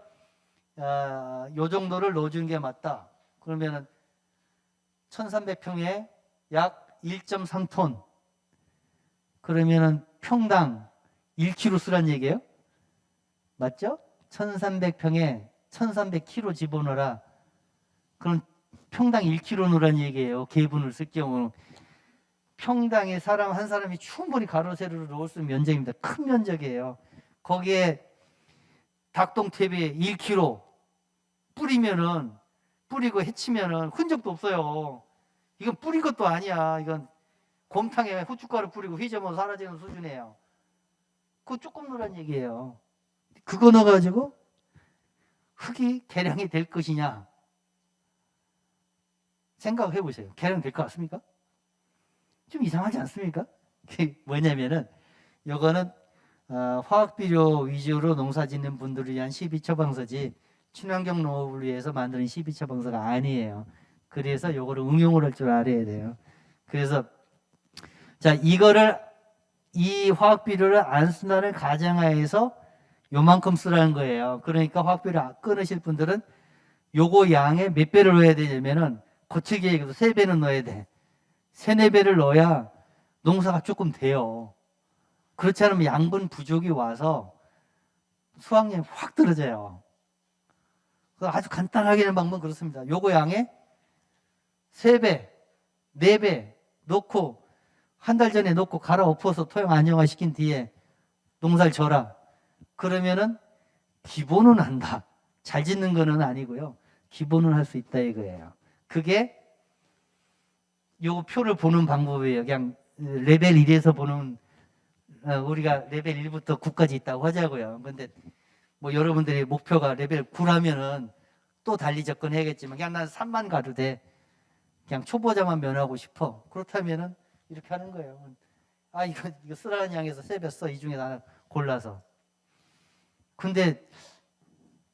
요 정도를 넣어주는 게 맞다. 그러면은 1,300평에 약 1.3톤. 그러면은 평당 1kg 쓰란 얘기예요? 맞죠? 1,300평에 1,300kg 집어넣어라. 그럼 평당 1kg 넣으란 얘기예요. 개분을 쓸 경우. 평당에 사람 한 사람이 충분히 가로 세로를 넣을 수 있는 면적입니다. 큰 면적이에요. 거기에 닭똥탭이 1kg 뿌리고 해치면은 흔적도 없어요. 이건 뿌린 것도 아니야. 이건 곰탕에 후춧가루 뿌리고 휘저으면 사라지는 수준이에요. 그거 조금 넣으란 얘기예요. 그거 넣어가지고 흙이 개량이 될 것이냐? 생각해 보세요. 개량 될 것 같습니까? 좀 이상하지 않습니까? 그게 뭐냐면은 요거는 화학비료 위주로 농사 짓는 분들을 위한 12처방서지 친환경 농업을 위해서 만드는 12처방서가 아니에요. 그래서 요거를 응용을 할 줄 알아야 돼요. 그래서 자, 이 화학비료를 안 쓴다는 가정하에서 요만큼 쓰라는 거예요. 그러니까 화학비료 끊으실 분들은 요거 양의 몇 배를 넣어야 되냐면은 거칠게 얘기해서 3배는 넣어야 돼. 3, 4배를 넣어야 농사가 조금 돼요. 그렇지 않으면 양분 부족이 와서 수확량이 확 떨어져요. 아주 간단하게 하는 방법은 그렇습니다. 요거 양의 3배, 4배 넣고 한 달 전에 넣고 갈아엎어서 토양 안정화시킨 뒤에 농사를 져라. 그러면은 기본은 한다. 잘 짓는 거는 아니고요. 기본은 할 수 있다 이거예요. 그게 요 표를 보는 방법이에요. 그냥 레벨 1에서 보는 우리가 레벨 1부터 9까지 있다고 하자고요. 근데 뭐 여러분들이 목표가 레벨 9라면은 또 달리 접근해야겠지만 그냥 난 3만 가도 돼. 그냥 초보자만 면하고 싶어. 그렇다면은 이렇게 하는 거예요. 아, 이거 쓰라는 양에서 3배 써. 이 중에 하나 골라서. 근데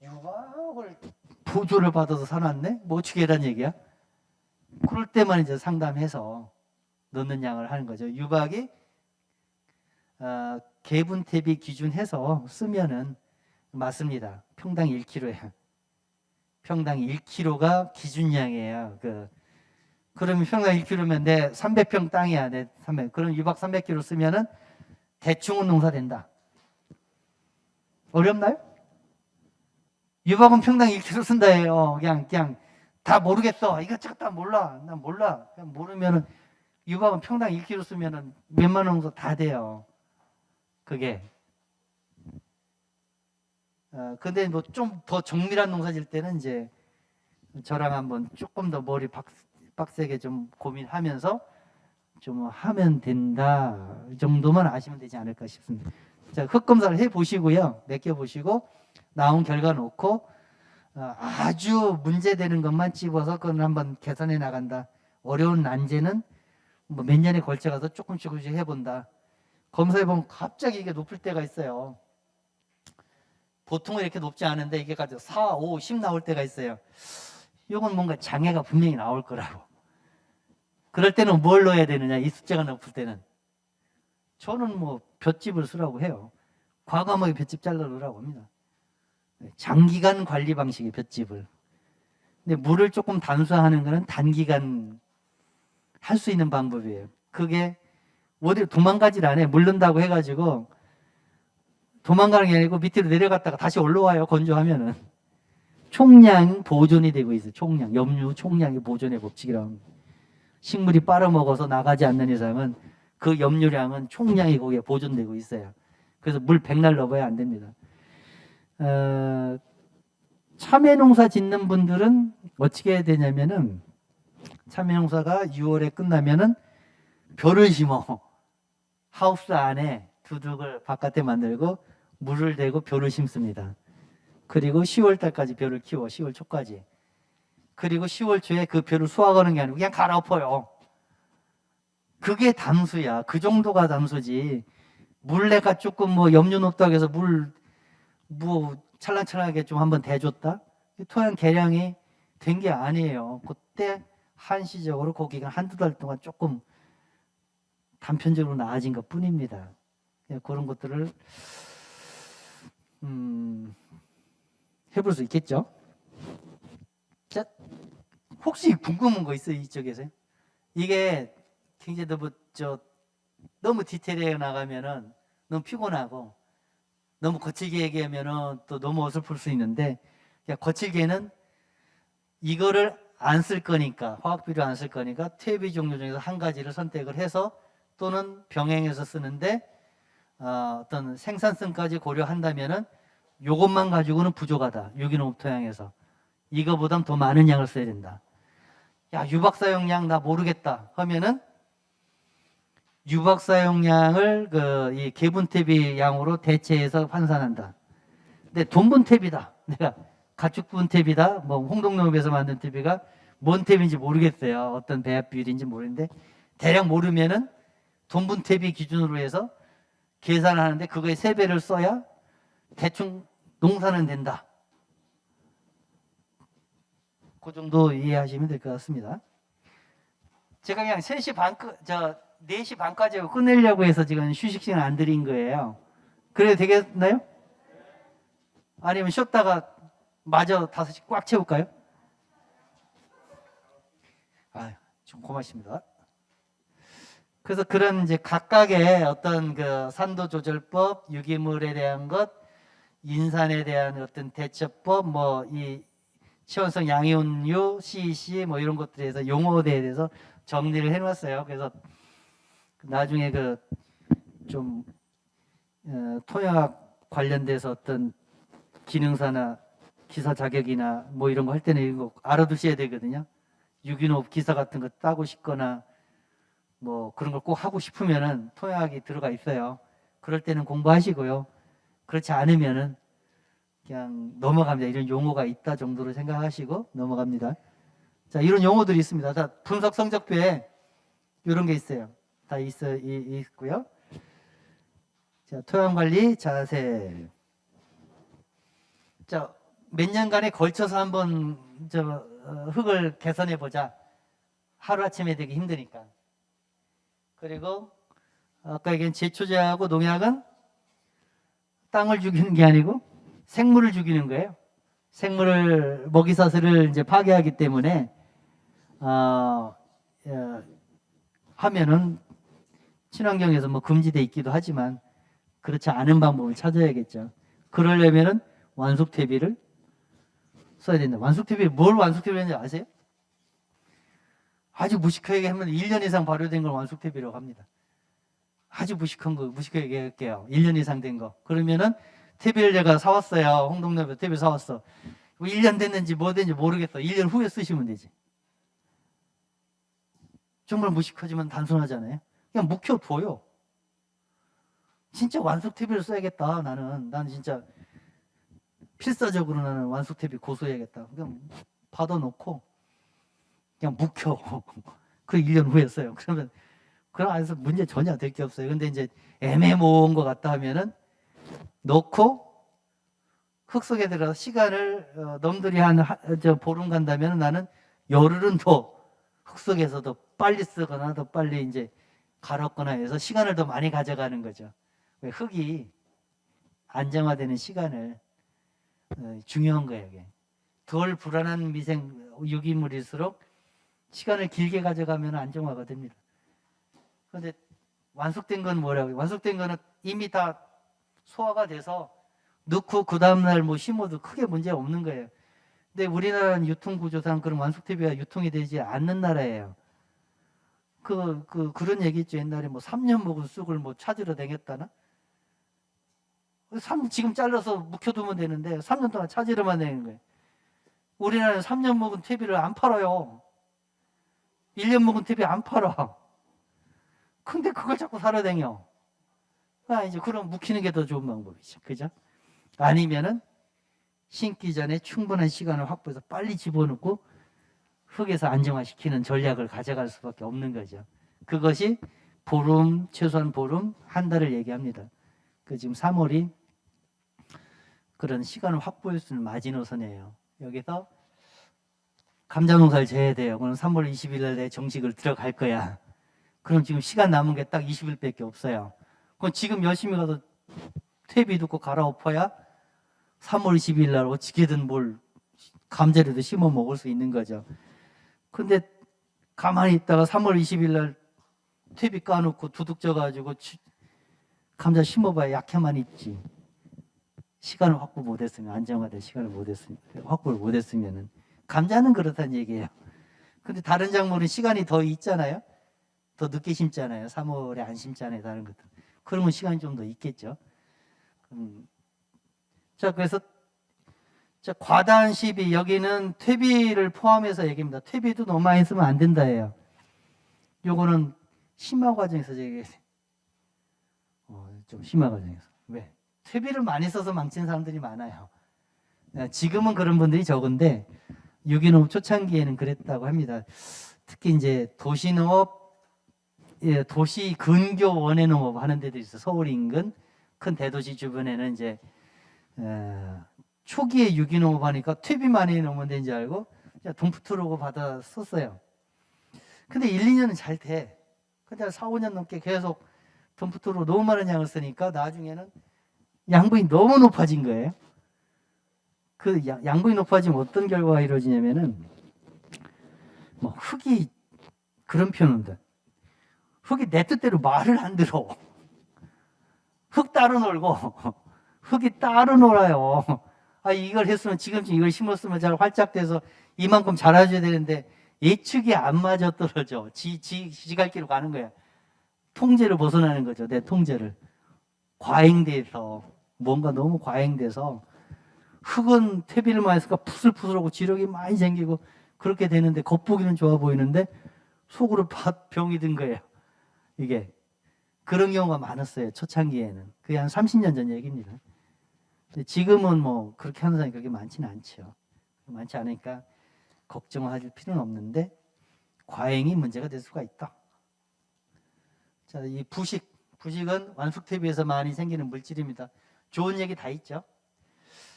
유박을 보조를 받아서 사놨네? 뭐 어떻게 해란 얘기야? 그럴 때만 이제 상담해서 넣는 양을 하는 거죠. 유박이 개분탭이 기준해서 쓰면은 맞습니다. 평당 1kg예요. 평당 1kg가 기준량이에요. 그러면 평당 1kg면 내 300평 땅이야. 내 300. 그럼 유박 300kg 쓰면은 대충은 농사된다. 어렵나요? 유박은 평당 1kg 쓴다예요. 그냥 다 모르겠어. 이것저것 다 몰라. 난 몰라. 그냥 모르면은 유박은 평당 1kg 쓰면은 몇만 원 정도 다 돼요. 그게. 근데 뭐 좀 더 정밀한 농사 질 때는 이제 저랑 한번 조금 더 머리 빡세게 좀 고민하면서 좀 하면 된다. 이 정도만 아시면 되지 않을까 싶습니다. 자, 흙 검사를 해 보시고요. 맡겨 보시고 나온 결과 놓고 아주 문제되는 것만 집어서 그건 한번 개선해 나간다. 어려운 난제는 뭐 몇 년에 걸쳐 가서 조금씩 해본다. 검사해 보면 갑자기 이게 높을 때가 있어요. 보통은 이렇게 높지 않은데 이게 가지고 4, 5, 10 나올 때가 있어요. 이건 뭔가 장애가 분명히 나올 거라고. 그럴 때는 뭘 넣어야 되느냐? 이 숫자가 높을 때는 저는 뭐 볏짚을 쓰라고 해요. 과감하게 볏짚 잘라 넣으라고 합니다. 장기간 관리 방식이 볏짚을. 근데 물을 조금 단수하는 거는 단기간 할 수 있는 방법이에요. 그게 어디 도망가질 않아요. 물 넣는다고 해가지고 도망가는 게 아니고 밑으로 내려갔다가 다시 올라와요. 건조하면은. 총량 보존이 되고 있어요. 총량. 염류 총량의 보존의 법칙이라고 합니다. 식물이 빨아먹어서 나가지 않는 이상은 그 염류량은 총량이 거기에 보존되고 있어요. 그래서 물 백날 넣어야 안 됩니다. 참외 농사 짓는 분들은 어떻게 해야 되냐면은 참외 농사가 6월에 끝나면은 벼를 심어. 하우스 안에 두둑을 바깥에 만들고 물을 대고 벼를 심습니다. 그리고 10월 달까지 벼를 키워. 10월 초까지. 그리고 10월 초에 그 벼를 수확하는 게 아니고 그냥 갈아엎어요. 그게 담수야. 그 정도가 담수지. 물내가 조금 뭐 염류 높다고 해서 뭐 찰랑찰랑하게 좀 한번 대줬다? 토양 개량이 된 게 아니에요. 그때 한시적으로 그 기간 한두 달 동안 조금 단편적으로 나아진 것 뿐입니다. 그런 것들을 해볼 수 있겠죠? 자, 혹시 궁금한 거 있어요? 이쪽에서요? 이게 굉장히 너무 디테일하게 나가면은 너무 피곤하고 너무 거칠게 얘기하면은 또 너무 어설플 수 있는데 그냥 거칠게는 이거를 안 쓸 거니까, 화학비료 안 쓸 거니까 퇴비 종류 중에서 한 가지를 선택을 해서 또는 병행해서 쓰는데 어떤 생산성까지 고려한다면은 요것만 가지고는 부족하다. 유기농 토양에서 이거보단 더 많은 양을 써야 된다. 야, 유박사용량 나 모르겠다 하면은 유박사용량을 이 계분퇴비 양으로 대체해서 환산한다. 근데 돈분퇴비다. 내가 가축분퇴비다. 뭐 홍동농업에서 만든 퇴비가 뭔 퇴비인지 모르겠어요. 어떤 배합 비율인지 모르는데 대략 모르면은 돈분퇴비 기준으로 해서 계산하는데 그거의 3배를 써야 대충 농사는 된다. 그 정도 이해하시면 될 것 같습니다. 제가 그냥 4시 반까지 끝내려고 해서 지금 휴식 시간 안 드린 거예요. 그래도 되겠나요? 아니면 쉬었다가 마저 5시 꽉 채울까요? 좀 고맙습니다. 그래서 그런 이제 각각의 어떤 그 산도 조절법, 유기물에 대한 것, 인산에 대한 어떤 대처법, 뭐 이 시원성 양이온유, CEC 뭐 이런 것들에 대해서 용어에 대해서 정리를 해놨어요. 그래서 나중에 좀 토양학 관련돼서 어떤 기능사나 기사 자격이나 뭐 이런 거 할 때는 이런 거 알아두셔야 되거든요. 유기농 기사 같은 거 따고 싶거나 뭐 그런 걸 꼭 하고 싶으면은 토양학이 들어가 있어요. 그럴 때는 공부하시고요. 그렇지 않으면은 그냥 넘어갑니다. 이런 용어가 있다 정도로 생각하시고 넘어갑니다. 자, 이런 용어들이 있습니다. 자, 분석 성적표에 이런 게 있어요. 다 있고요. 자, 토양 관리 자세. 자, 몇 년간에 걸쳐서 한번 흙을 개선해 보자. 하루아침에 되기 힘드니까. 그리고 아까 얘기한 제초제하고 농약은 땅을 죽이는 게 아니고 생물을 죽이는 거예요. 생물을 먹이사슬을 이제 파괴하기 때문에 하면은 친환경에서 뭐 금지돼 있기도 하지만 그렇지 않은 방법을 찾아야겠죠. 그러려면은 완숙퇴비를 써야 된다. 완숙퇴비 뭘 완숙퇴비인지 아세요? 아주 무식하게 하면 1년 이상 발효된 걸 완숙퇴비라고 합니다. 아주 무식한 거 무식하게 할게요. 1년 이상 된 거. 그러면은 퇴비를 제가 사왔어요. 홍동네에서 퇴비 사왔어. 1년 됐는지 뭐 됐는지 모르겠어. 1년 후에 쓰시면 되지. 정말 무식하지만 단순하잖아요. 그냥 묵혀둬요. 진짜 완숙 퇴비를 써야겠다. 나는 진짜 필사적으로 나는 완숙 퇴비 고소해야겠다. 그냥 받아놓고 그냥 묵혀. 그 1년 후에 써요. 그러면 그런 안에서 문제 전혀 될 게 없어요. 근데 이제 애매모호한 것 같다 하면은 넣고 흙 속에 들어가서 시간을 넘들이 보름 간다면 나는 열흘은 더 흙 속에서 더 빨리 쓰거나 더 빨리 이제 갈았거나 해서 시간을 더 많이 가져가는 거죠. 왜 흙이 안정화되는 시간을 중요한 거예요. 이게. 덜 불안한 미생 유기물일수록 시간을 길게 가져가면 안정화가 됩니다. 그런데 완숙된 건 뭐라고요? 완숙된 거는 이미 다 소화가 돼서 넣고 그 다음날 뭐 심어도 크게 문제 없는 거예요. 근데 우리나라는 유통구조상 그런 완숙퇴비가 유통이 되지 않는 나라예요. 그런 얘기 있죠. 옛날에 뭐 3년 먹은 쑥을 뭐 찾으러 다녔다나? 지금 잘라서 묵혀두면 되는데 3년 동안 찾으러만 다니는 거예요. 우리나라는 3년 먹은 퇴비를 안 팔아요. 1년 먹은 퇴비 안 팔아. 근데 그걸 자꾸 사러 다녀. 이제 그럼 묵히는 게 더 좋은 방법이죠. 그죠? 아니면은 심기 전에 충분한 시간을 확보해서 빨리 집어넣고 흙에서 안정화시키는 전략을 가져갈 수밖에 없는 거죠. 그것이 보름, 최소한 보름, 한 달을 얘기합니다. 지금 3월이 그런 시간을 확보할 수 있는 마지노선이에요. 여기서 감자 농사를 져야 돼요. 그럼 3월 20일 날에 정식을 들어갈 거야. 그럼 지금 시간 남은 게 딱 20일밖에 없어요. 그럼 지금 열심히 가서 퇴비 듣고 갈아엎어야 3월 20일 날 어떻게든 감자라도 심어 먹을 수 있는 거죠. 근데 가만히 있다가 3월 20일 날 퇴비 까놓고 두둑져가지고 감자 심어봐야 약해만 있지. 시간을 확보 못했으면, 안정화된 시간을 못했으면, 확보를 못했으면은 감자는 그렇다는 얘기예요. 근데 다른 작물은 시간이 더 있잖아요. 더 늦게 심잖아요. 3월에 안 심잖아요. 다른 것들. 그러면 시간이 좀 더 있겠죠. 자, 그래서 자, 과다한 시비, 여기는 퇴비를 포함해서 얘기입니다. 퇴비도 너무 많이 쓰면 안 된다예요. 요거는 심화 과정에서 얘기해요. 좀 심화 과정에서. 왜? 퇴비를 많이 써서 망친 사람들이 많아요. 지금은 그런 분들이 적은데 유기농 초창기에는 그랬다고 합니다. 특히 이제 도시농업, 도시 근교 원예농업 하는 데도 있어. 서울 인근 큰 대도시 주변에는 이제 초기에 유기농업 하니까 퇴비 많이 넣으면 되는 줄 알고 동프트로고 받아 썼어요. 근데 1, 2년은 잘 돼. 근데 4, 5년 넘게 계속 동프트로 너무 많은 양을 쓰니까 나중에는 양분이 너무 높아진 거예요. 그 양분이 높아지면 어떤 결과가 이루어지냐면은 뭐 흙이 그런 표현인데 흙이 내 뜻대로 말을 안 들어. 흙 따로 놀고 흙이 따로 놀아요. 이걸 했으면 지금쯤 이걸 심었으면 잘 활짝 돼서 이만큼 자라줘야 되는데 예측이 안 맞아 떨어져. 지갈 길로 가는 거야. 통제를 벗어나는 거죠. 내 통제를. 과잉돼서 뭔가 너무 과잉돼서 흙은 퇴비를 많이 쓰니까 푸슬푸슬하고 지력이 많이 생기고 그렇게 되는데 겉보기는 좋아 보이는데 속으로 병이 든 거예요. 이게 그런 경우가 많았어요. 초창기에는. 그게 한 30년 전 얘기입니다. 근데 지금은 뭐 그렇게 하는 사람이 그렇게 많지는 않죠. 많지 않으니까 걱정하실 필요는 없는데 과잉이 문제가 될 수가 있다. 자, 이 부식은 완숙퇴비에서 많이 생기는 물질입니다. 좋은 얘기 다 있죠.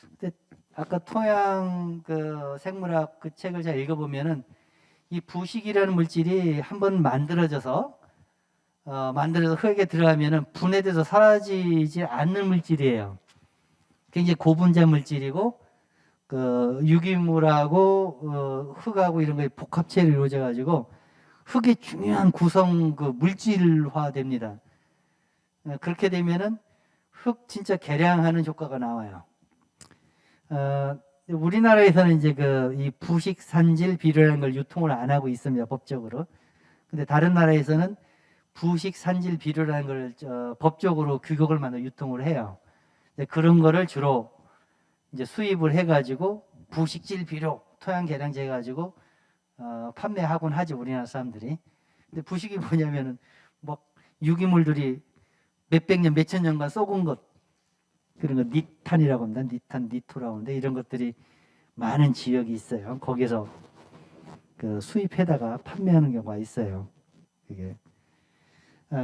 근데 아까 토양 그 생물학 그 책을 제가 읽어보면은 이 부식이라는 물질이 한번 만들어져서 흙에 들어가면은 분해돼서 사라지지 않는 물질이에요. 굉장히 고분자 물질이고 그 유기물하고 흙하고 이런 거에 복합체로 이루어져 가지고 흙의 중요한 구성 그 물질화 됩니다. 그렇게 되면은 흙 진짜 개량하는 효과가 나와요. 우리나라에서는 이제 이 부식 산질 비료라는 걸 유통을 안 하고 있습니다. 법적으로. 근데 다른 나라에서는 부식 산질 비료라는 걸 법적으로 규격을 만들어 유통을 해요. 그런 거를 주로 이제 수입을 해가지고 부식질 비료, 토양 개량제 해가지고 판매하곤 하죠. 우리나라 사람들이. 근데 부식이 뭐냐면은 뭐 유기물들이 몇백 년, 몇천 년간 썩은 것, 그런 거 니탄이라고 합니다. 니탄, 니토라고 하는데 이런 것들이 많은 지역이 있어요. 거기서 그 수입해다가 판매하는 경우가 있어요. 그게.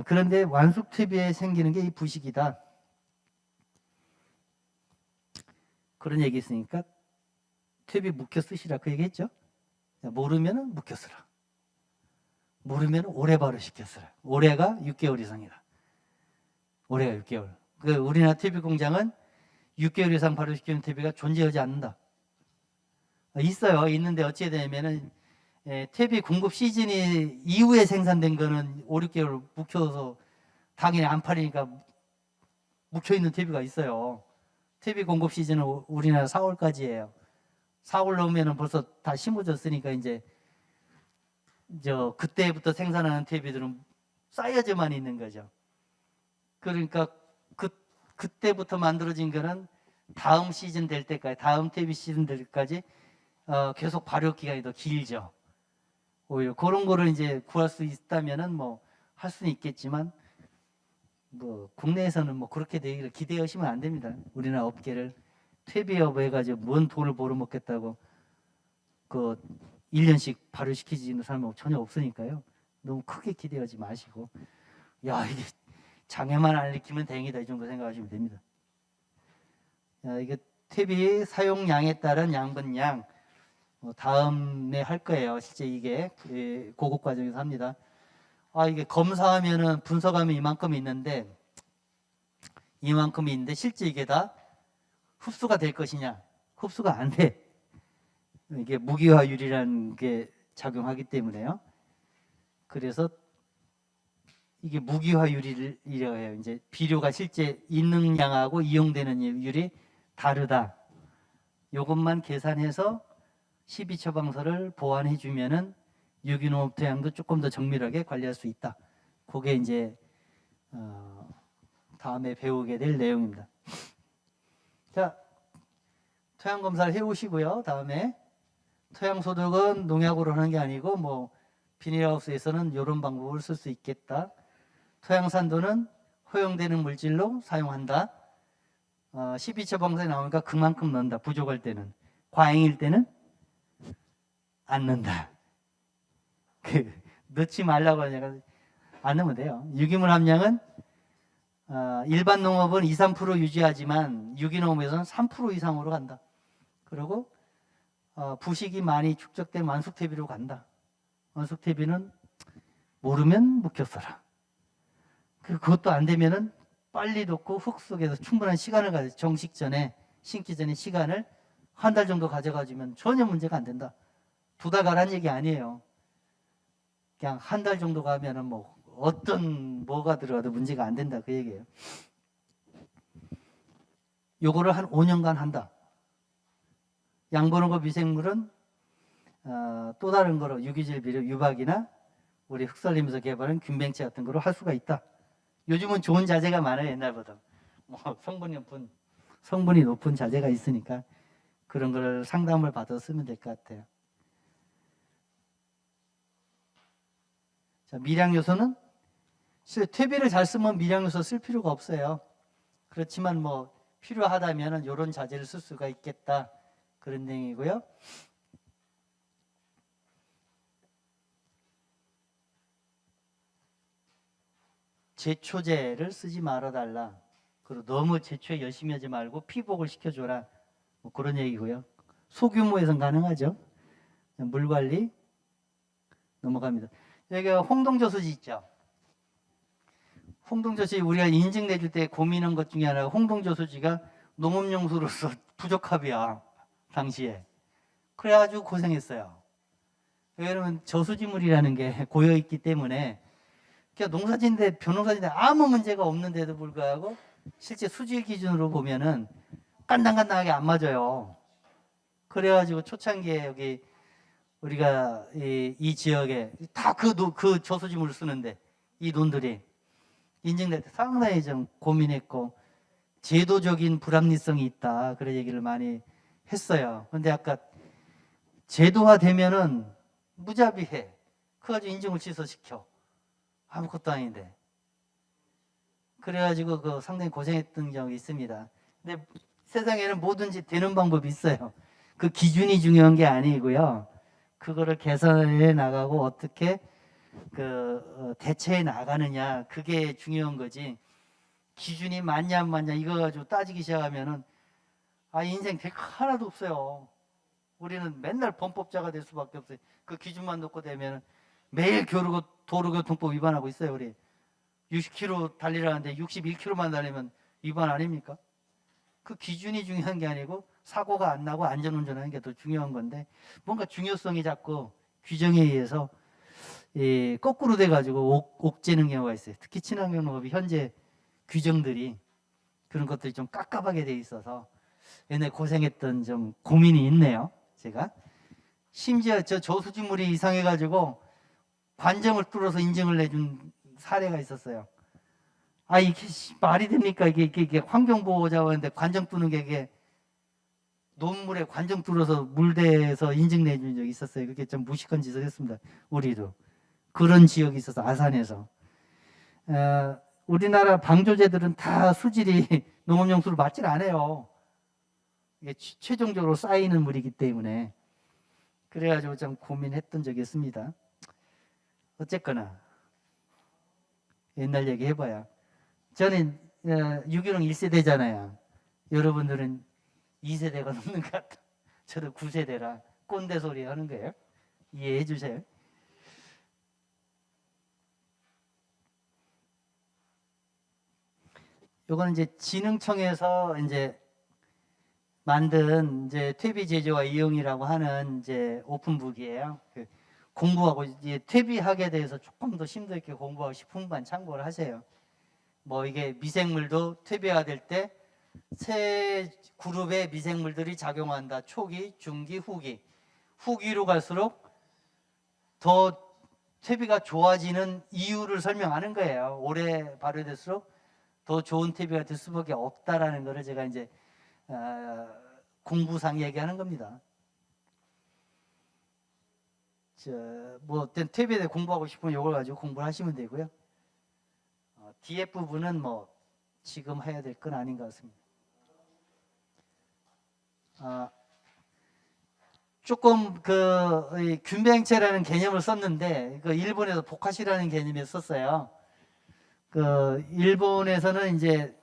그런데 완숙 퇴비에 생기는 게 이 부식이다. 그런 얘기 있으니까 퇴비 묵혀 쓰시라 그 얘기 했죠. 모르면은 묵혀 쓰라. 모르면 오래 발효시켜 쓰라. 올해가 6개월 이상이다. 올해가 6개월. 우리나라 퇴비 공장은 6개월 이상 발효시키는 퇴비가 존재하지 않는다. 있어요. 있는데 어찌 되냐면은 퇴비 공급 시즌이 이후에 생산된 거는 5, 6개월 묵혀서 당연히 안 팔리니까 묵혀있는 퇴비가 있어요. 퇴비 공급 시즌은 우리나라 4월까지예요. 4월 넘으면 벌써 다 심어졌으니까 이제 그때부터 생산하는 퇴비들은 쌓여져만 있는 거죠. 그러니까 그때부터 만들어진 거는 다음 시즌 될 때까지, 다음 퇴비 시즌 될 때까지 계속 발효 기간이 더 길죠. 오히려 그런 거를 이제 구할 수 있다면은 뭐 할 수는 있겠지만 뭐 국내에서는 뭐 그렇게 되기를 기대하시면 안 됩니다. 우리나라 업계를 퇴비업 해가지고 뭔 돈을 벌어먹겠다고 1년씩 발효시키지는 사람은 전혀 없으니까요. 너무 크게 기대하지 마시고 이게 장애만 안 일으키면 다행이다 이 정도 생각하시면 됩니다. 이게 퇴비 사용량에 따른 양분량 다음에 할 거예요. 실제 이게 고급 과정에서 합니다. 이게 검사하면은 분석하면 이만큼 있는데 실제 이게 다 흡수가 될 것이냐? 흡수가 안 돼. 이게 무기화율이라는 게 작용하기 때문에요. 그래서 이게 무기화율이라고 해요. 이제 비료가 실제 있는 양하고 이용되는 율이 다르다. 이것만 계산해서 12처방서를 보완해 주면은 유기농 토양도 조금 더 정밀하게 관리할 수 있다. 그게 이제 다음에 배우게 될 내용입니다. 자, 토양 검사를 해오시고요. 다음에 토양 소독은 농약으로 하는 게 아니고 뭐 비닐하우스에서는 이런 방법을 쓸 수 있겠다. 토양 산도는 허용되는 물질로 사용한다. 12초 방사에 나오니까 그만큼 넣는다. 부족할 때는. 과잉일 때는 안 넣는다. 넣지 말라고 하니까 안 넣으면 돼요. 유기물 함량은 일반 농업은 2, 3% 유지하지만 유기농업에서는 3% 이상으로 간다. 그리고 부식이 많이 축적된 완숙태비로 간다. 완숙태비는 모르면 묵혀 써라. 그것도 안 되면은 빨리 돋고 흙 속에서 충분한 시간을 가져 정식 전에 심기 전에 시간을 한 달 정도 가져가주면 전혀 문제가 안 된다. 2달 가라는 얘기 아니에요. 그냥 한 달 정도 가면은 뭐 어떤 뭐가 들어가도 문제가 안 된다 그 얘기예요. 요거를 한 5년간 한다. 양분홍과 미생물은 또 다른 거로 유기질 비료 유박이나 우리 흑설림에서 개발한 균뱅체 같은 거로 할 수가 있다. 요즘은 좋은 자재가 많아요. 옛날보다 뭐 성분이 높은 자재가 있으니까 그런 걸 상담을 받아 쓰면 될 것 같아요. 자, 미량 요소는 퇴비를 잘 쓰면 미량 요소 쓸 필요가 없어요. 그렇지만 뭐 필요하다면은 이런 자재를 쓸 수가 있겠다 그런 내용이고요. 제초제를 쓰지 말아달라. 그리고 너무 제초에 열심히 하지 말고 피복을 시켜줘라. 뭐 그런 얘기고요. 소규모에선 가능하죠. 물관리 넘어갑니다. 여기가 홍동저수지 있죠. 홍동저수지 우리가 인증 내줄 때 고민한 것 중에 하나가 홍동저수지가 농업용수로서 부적합이야. 당시에. 그래가지고 고생했어요. 왜냐하면 저수지물이라는 게 고여있기 때문에 그러니까 농사짓는데 벼농사짓는데 아무 문제가 없는데도 불구하고 실제 수질 기준으로 보면은 간당간당하게 안 맞아요. 그래가지고 초창기에 여기 우리가 이 지역에 다 그 저수지물을 쓰는데 이 논들이 인증될 때 상당히 좀 고민했고 제도적인 불합리성이 있다 그런 얘기를 많이 했어요. 근데 아까 제도화 되면은 무자비해. 그래가지고 인증을 취소시켜. 아무것도 아닌데. 그래가지고 그 상당히 고생했던 적이 있습니다. 근데 세상에는 뭐든지 되는 방법이 있어요. 그 기준이 중요한 게 아니고요. 그거를 개선해 나가고 어떻게 대처해 나가느냐 그게 중요한 거지. 기준이 맞냐 안 맞냐 이거 가지고 따지기 시작하면은 인생 될 거 하나도 없어요. 우리는 맨날 범법자가 될 수밖에 없어요. 그 기준만 놓고 되면은 매일 도로교통법 위반하고 있어요. 우리 60km 달리라는데 61km만 달리면 위반 아닙니까? 그 기준이 중요한 게 아니고 사고가 안 나고 안전운전하는 게 더 중요한 건데 뭔가 중요성이 자꾸 규정에 의해서 거꾸로 돼가지고 옥죄는 경우가 있어요. 특히 친환경농업이 현재 규정들이 그런 것들이 좀 깝깝하게 돼 있어서 옛날에 고생했던 좀 고민이 있네요. 제가 심지어 저 저수지물이 이상해가지고 관정을 뚫어서 인증을 내준 사례가 있었어요. 이게 말이 됩니까? 이게 환경보호자인데 관정 뚫는 게 이게 논물에 관정 뚫어서 물대에서 인증 내준 적이 있었어요. 그게 좀 무식한 짓을 했습니다. 우리도 그런 지역이 있어서 아산에서 우리나라 방조제들은 다 수질이 농업용수를 맞질 않아요. 이게 최종적으로 쌓이는 물이기 때문에 그래가지고 좀 고민했던 적이 있습니다. 어쨌거나 옛날 얘기 해봐야 저는 유기농 1세대잖아요. 여러분들은 2세대가 넘는 것 같아. 저도 9세대라 꼰대 소리 하는 거예요. 이해해 주세요. 요거는 이제 진흥청에서 이제 만든 이제 퇴비 제조와 이용이라고 하는 이제 오픈북이에요. 공부하고 이제 퇴비학에 대해서 조금 더 심도 있게 공부하고 싶으면 참고를 하세요. 뭐 이게 미생물도 퇴비화될 때 세 그룹의 미생물들이 작용한다. 초기, 중기, 후기. 후기로 갈수록 더 퇴비가 좋아지는 이유를 설명하는 거예요. 오래 발효될수록 더 좋은 퇴비가 될 수밖에 없다라는 거를 제가 이제 공부상 얘기하는 겁니다. 뭐 퇴비에 대해 공부하고 싶으면 이걸 가지고 공부를 하시면 되고요. 뒤에 부분은 뭐 지금 해야 될 건 아닌 것 같습니다. 조금 균배행체라는 개념을 썼는데 일본에서 보카시라는 개념을 썼어요. 일본에서는 이제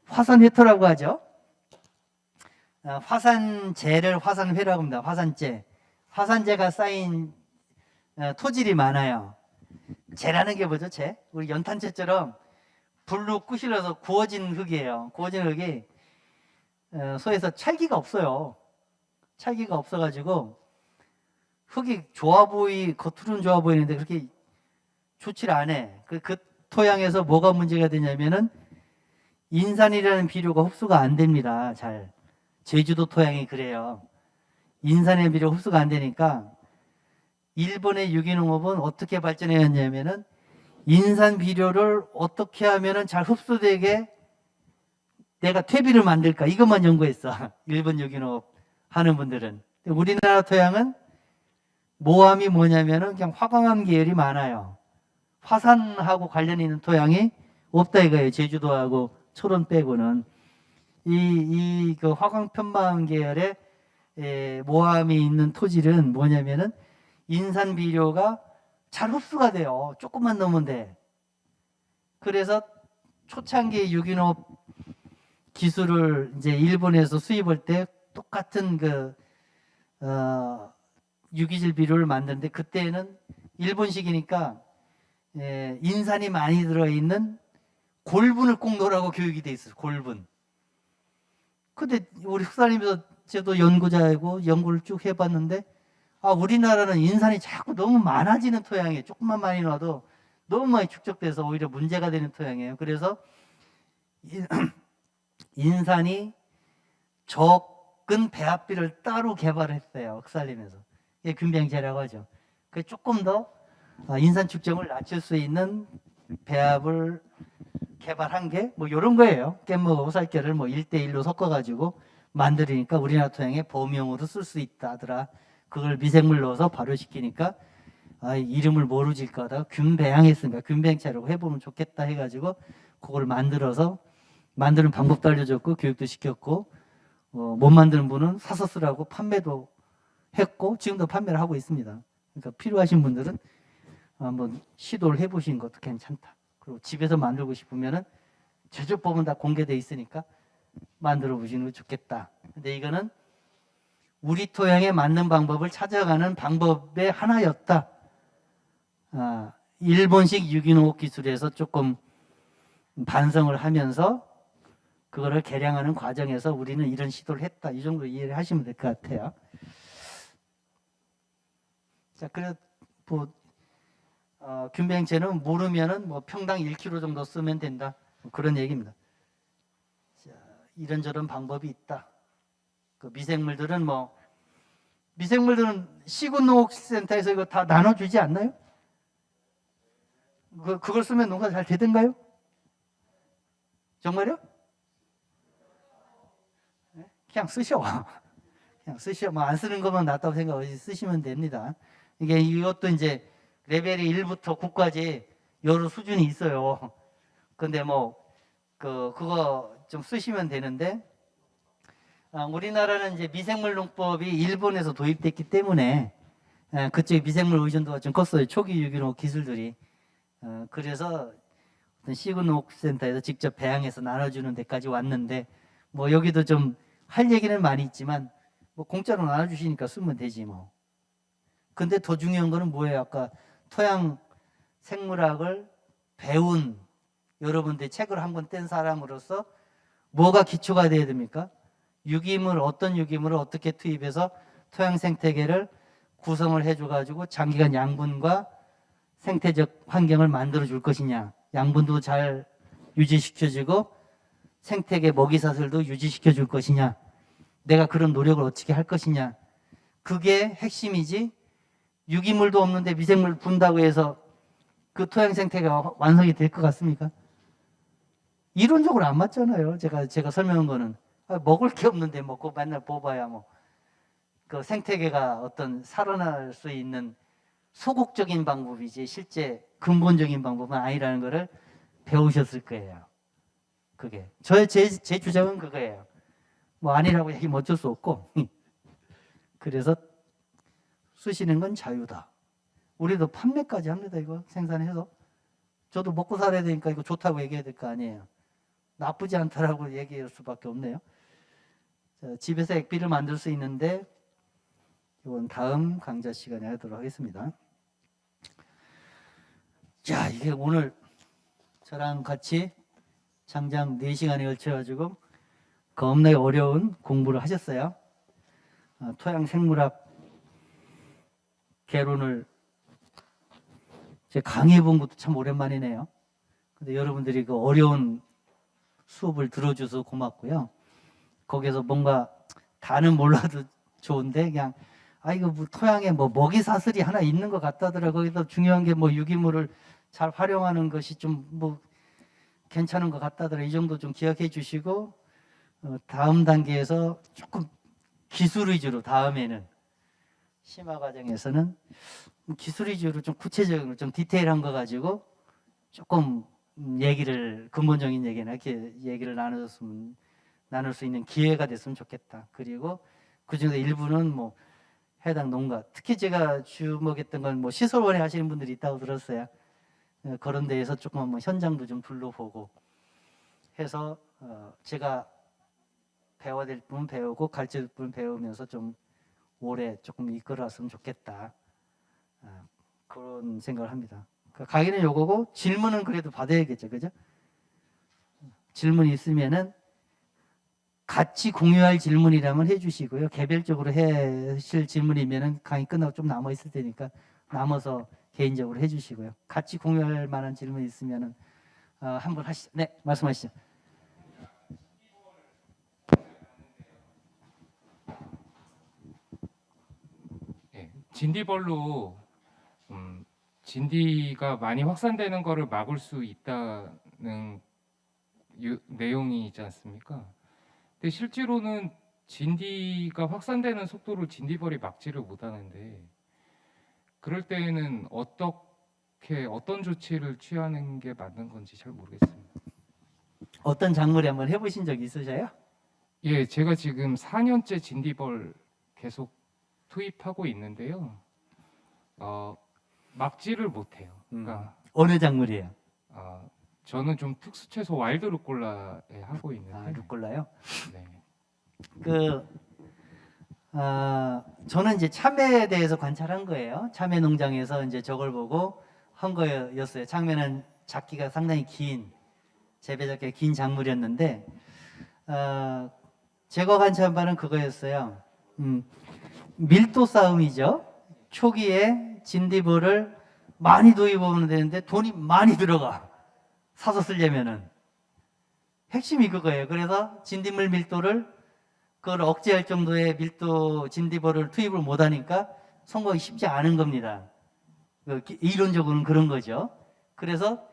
화산회토라고 하죠. 화산재를 화산회라고 합니다. 화산재가 쌓인 토질이 많아요. 재라는 게 뭐죠? 재? 우리 연탄재처럼 불로 꾸실러서 구워진 흙이에요. 구워진 흙이 소에서 찰기가 없어요. 찰기가 없어가지고 흙이 겉으로는 좋아 보이는데 그렇게 좋지를 않아. 그 토양에서 뭐가 문제가 되냐면은 인산이라는 비료가 흡수가 안 됩니다. 잘. 제주도 토양이 그래요. 인산의 비료 흡수가 안 되니까 일본의 유기농업은 어떻게 발전했냐면은 인산 비료를 어떻게 하면은 잘 흡수되게 내가 퇴비를 만들까 이것만 연구했어. 일본 유기농업 하는 분들은. 우리나라 토양은 모함이 뭐냐면은 그냥 화강암 계열이 많아요. 화산하고 관련 있는 토양이 없다 이거예요. 제주도하고 철원 빼고는. 그 화강편마암 계열의 모함이 있는 토질은 뭐냐면은 인산 비료가 잘 흡수가 돼요. 조금만 넣으면 돼. 그래서 초창기 유기농 기술을 이제 일본에서 수입할 때 똑같은 유기질 비료를 만드는데 그때는 일본식이니까 인산이 많이 들어있는 골분을 꼭 넣으라고 교육이 돼 있어요. 골분. 근데 우리 흑사님에서 저도 연구자이고 연구를 쭉 해봤는데 우리나라는 인산이 자꾸 너무 많아지는 토양이에요. 조금만 많이 넣어도 너무 많이 축적돼서 오히려 문제가 되는 토양이에요. 그래서 인산이 적은 배합비를 따로 개발했어요. 흑살림에서. 이게 균배행체라고 하죠. 그 조금 더 인산 축적을 낮출 수 있는 배합을 개발한 게 뭐 이런 거예요. 깻먹하고 쌀결을 뭐 1대1로 섞어가지고 만들으니까 우리나라 토양에 보험용으로 쓸 수 있다 하더라. 그걸 미생물 넣어서 발효시키니까 이름을 뭐로 질까 하다가 균배양했으니까 균배행체라고 해보면 좋겠다 해가지고 그걸 만드는 방법도 알려줬고 교육도 시켰고 못 만드는 분은 사서 쓰라고 판매도 했고 지금도 판매를 하고 있습니다. 그러니까 필요하신 분들은 한번 시도를 해보시는 것도 괜찮다. 그리고 집에서 만들고 싶으면은 제조법은 다 공개되어 있으니까 만들어 보시는 거 좋겠다. 근데 이거는 우리 토양에 맞는 방법을 찾아가는 방법의 하나였다. 일본식 유기농업 기술에서 조금 반성을 하면서 그거를 개량하는 과정에서 우리는 이런 시도를 했다. 이 정도 이해를 하시면 될 것 같아요. 자, 그래 균배행체는 모르면은 뭐 평당 1kg 정도 쓰면 된다. 그런 얘기입니다. 자, 이런저런 방법이 있다. 미생물들은 시군농업센터에서 이거 다 나눠주지 않나요? 그걸 쓰면 농사 잘 되던가요? 정말요? 그냥 쓰셔. 그냥 쓰셔. 뭐 안 쓰는 것만 낫다고 생각하고 쓰시면 됩니다. 이것도 이제 레벨이 1부터 9까지 여러 수준이 있어요. 근데 그거 좀 쓰시면 되는데, 우리나라는 이제 미생물 농법이 일본에서 도입됐기 때문에, 그쪽에 미생물 의존도가 좀 컸어요. 초기 유기농 기술들이. 그래서 어떤 시군농업센터에서 직접 배양해서 나눠주는 데까지 왔는데, 여기도 좀 할 얘기는 많이 있지만, 공짜로 나눠주시니까 쓰면 되지 뭐. 근데 더 중요한 거는 뭐예요? 아까 토양 생물학을 배운 여러분들 책을 한 권 뗀 사람으로서 뭐가 기초가 돼야 됩니까? 어떤 유기물을 어떻게 투입해서 토양 생태계를 구성을 해줘가지고 장기간 양분과 생태적 환경을 만들어 줄 것이냐, 양분도 잘 유지시켜주고 생태계 먹이사슬도 유지시켜 줄 것이냐, 내가 그런 노력을 어떻게 할 것이냐, 그게 핵심이지 유기물도 없는데 미생물 분다고 해서 그 토양 생태가 완성이 될 것 같습니까? 이론적으로 안 맞잖아요. 제가 설명한 거는 먹을 게 없는데 먹고 맨날 뽑아야 뭐 그 생태계가 어떤 살아날 수 있는 소극적인 방법이지 실제 근본적인 방법은 아니라는 것을 배우셨을 거예요. 그게 제 주장은 그거예요. 뭐 아니라고 얘기하면 어쩔 수 없고 그래서 쓰시는 건 자유다. 우리도 판매까지 합니다. 이거 생산해서 저도 먹고 살아야 되니까 이거 좋다고 얘기해야 될 거 아니에요. 나쁘지 않다라고 얘기할 수밖에 없네요. 자, 집에서 액비를 만들 수 있는데 이건 다음 강좌 시간에 하도록 하겠습니다. 자, 이게 오늘 저랑 같이 장장 4시간에 걸쳐가지고 겁나게 어려운 공부를 하셨어요. 토양 생물학 개론을 제가 강의해 본 것도 참 오랜만이네요. 근데 여러분들이 그 어려운 수업을 들어줘서 고맙고요. 거기서 뭔가 다는 몰라도 좋은데 그냥 이거 뭐 토양에 뭐 먹이 사슬이 하나 있는 것 같다더라. 거기서 중요한 게 뭐 유기물을 잘 활용하는 것이 좀 뭐 괜찮은 것 같다더라. 이 정도 좀 기억해 주시고 다음 단계에서 조금 기술 위주로 다음에는 심화 과정에서는 기술 위주로 좀 구체적으로 좀 디테일한 거 가지고 조금 근본적인 얘기나 이렇게 얘기를 나눌 수 있는 기회가 됐으면 좋겠다. 그리고 그중에 일부는 뭐 해당 농가, 특히 제가 주목했던 건 뭐 시설원에 하시는 분들이 있다고 들었어요. 그런 데에서 조금 한번 현장도 좀 둘러보고 해서 제가 배워야 될 부분 배우고 가르쳐야 될 부분 배우면서 좀 오래 조금 이끌어왔으면 좋겠다. 그런 생각을 합니다. 강의는 요거고 질문은 그래도 받아야겠죠, 그죠? 질문이 있으면은 같이 공유할 질문이라면 해주시고요. 개별적으로 하실 질문이면은 강의 끝나고 좀 남아 있을 테니까 남아서 개인적으로 해주시고요. 같이 공유할 만한 질문이 있으면은 한번 하시죠. 네, 말씀하시죠. 네, 진디벌로 진디가 많이 확산되는 것을 막을 수 있다는 내용이 있지 않습니까? 근데 실제로는 진디가 확산되는 속도를 진디벌이 막지를 못하는데 그럴 때에는 어떤 조치를 취하는 게 맞는 건지 잘 모르겠습니다. 어떤 작물에 한번 해보신 적 있으세요? 예, 제가 지금 4년째 진디벌 계속 투입하고 있는데요. 막지를 못해요. 그러니까 어느 작물이에요? 저는 좀 특수채소 와일드 루꼴라에 하고 있는데. 루꼴라요? 네. 저는 이제 참외에 대해서 관찰한 거예요. 참외 농장에서 이제 저걸 보고 한 거였어요. 참외는 작기가 상당히 재배 작기가 긴 작물이었는데, 제가 관찰한 바는 그거였어요. 밀도 싸움이죠. 초기에 진디벌을 많이 도입하면 되는데 돈이 많이 들어가. 사서 쓰려면은. 핵심이 그거예요. 그래서 진딧물 밀도를 그걸 억제할 정도의 밀도 진디벌을 투입을 못하니까 성공이 쉽지 않은 겁니다. 이론적으로는 그런 거죠. 그래서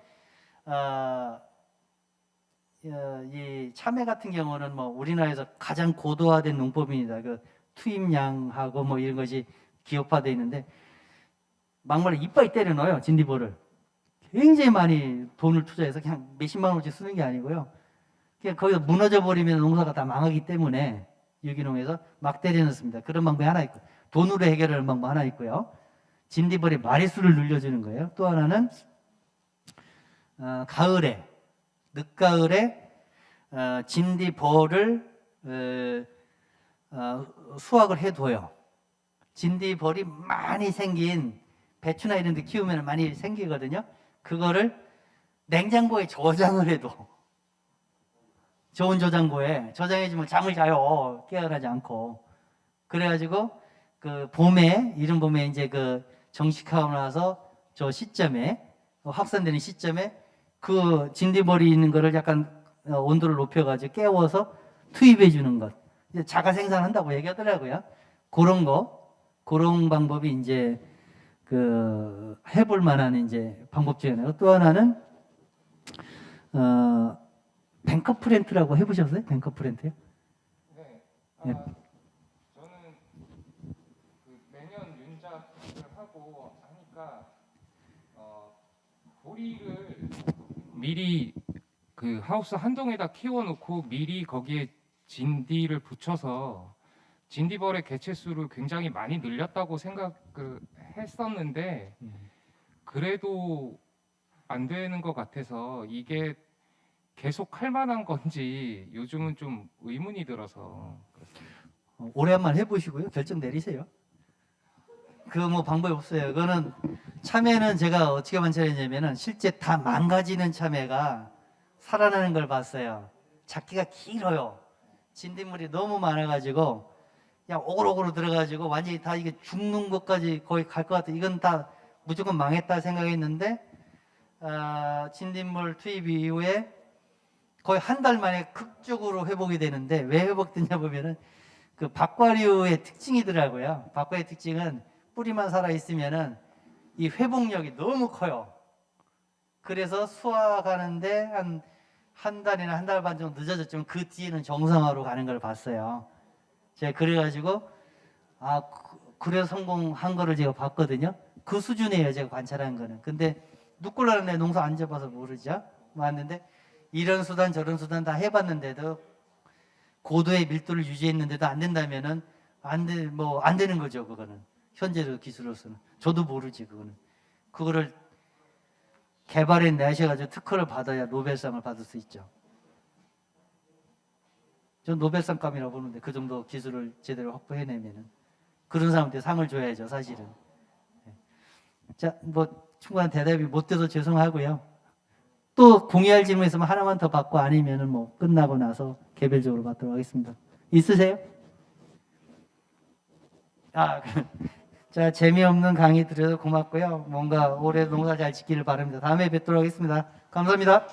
이 참외 같은 경우는 뭐 우리나라에서 가장 고도화된 농법입니다. 그 투입량하고 뭐 이런 것이 기업화되어 있는데 막말로 이빨 때려 넣어요. 진디벌을 굉장히 많이 돈을 투자해서 그냥 몇십만 원씩 쓰는 게 아니고요. 그냥 거기서 무너져 버리면 농사가 다 망하기 때문에 유기농에서 막 때려넣습니다. 그런 방법이 하나 있고 돈으로 해결하는 방법 하나 있고요. 진디벌의 마리수를 늘려주는 거예요. 또 하나는 가을에 늦가을에 진디벌을 수확을 해둬요. 진디벌이 많이 생긴 배추나 이런 데 키우면 많이 생기거든요. 그거를 냉장고에 저장을 해도 좋은 저장고에 저장해주면 잠을 자요. 깨어나지 않고. 그래가지고 그 이른 봄에 이제 그 정식하고 나서 저 시점에 확산되는 시점에 그 진디벌이 있는 거를 약간 온도를 높여가지고 깨워서 투입해 주는 것. 이제 자가 생산한다고 얘기하더라고요. 그런 방법이 이제 그 해볼 만한 이제 방법 중에 하나고, 또 하나는 뱅커 프렌트라고 해보셨어요? 뱅커 프렌트요? 네. 예. 저는 그 매년 윤작을 하고 하니까 보리를 미리 그 하우스 한 동에다 키워놓고 미리 거기에 진디를 붙여서 진디벌의 개체수를 굉장히 많이 늘렸다고 생각을 했었는데 그래도 안 되는 것 같아서 이게 계속 할 만한 건지 요즘은 좀 의문이 들어서 그렇습니다. 올해 한번 해보시고요. 결정 내리세요. 그 뭐 방법이 없어요. 그거는 참외는 제가 어떻게 관찰했냐면은 실제 다 망가지는 참외가 살아나는 걸 봤어요. 작기가 길어요. 진딧물이 너무 많아가지고 그냥 오글오글 들어가지고 완전히 다 이게 죽는 것까지 거의 갈 것 같아. 이건 다 무조건 망했다 생각했는데 진딧물 투입 이후에 거의 한 달 만에 극적으로 회복이 되는데, 왜 회복됐냐 보면은 그 박과류의 특징이더라고요. 박과의 특징은 뿌리만 살아 있으면은 이 회복력이 너무 커요. 그래서 수확하는데 한 달이나 한 달 반 정도 늦어졌지만 그 뒤에는 정상화로 가는 걸 봤어요. 제가 그래가지고 그래서 성공한 거를 제가 봤거든요. 그 수준이에요, 제가 관찰한 거는. 근데 누굴라는 애 농사 안 접어서 모르죠. 왔는데 이런 수단 저런 수단 다 해봤는데도 고도의 밀도를 유지했는데도 안 된다면은 안 되는 거죠. 그거는 현재의 기술로서는. 저도 모르지. 그거를 개발해 내셔가지고 특허를 받아야 노벨상을 받을 수 있죠. 전 노벨상감이라고 보는데, 그 정도 기술을 제대로 확보해내면은 그런 사람한테 상을 줘야죠, 사실은. 자, 뭐 충분한 대답이 못 돼서 죄송하고요. 또 공유할 질문 있으면 하나만 더 받고, 아니면은 뭐 끝나고 나서 개별적으로 받도록 하겠습니다. 있으세요? 자, 재미없는 강의 들어서 고맙고요. 뭔가 올해 농사 잘 짓기를 바랍니다. 다음에 뵙도록 하겠습니다. 감사합니다.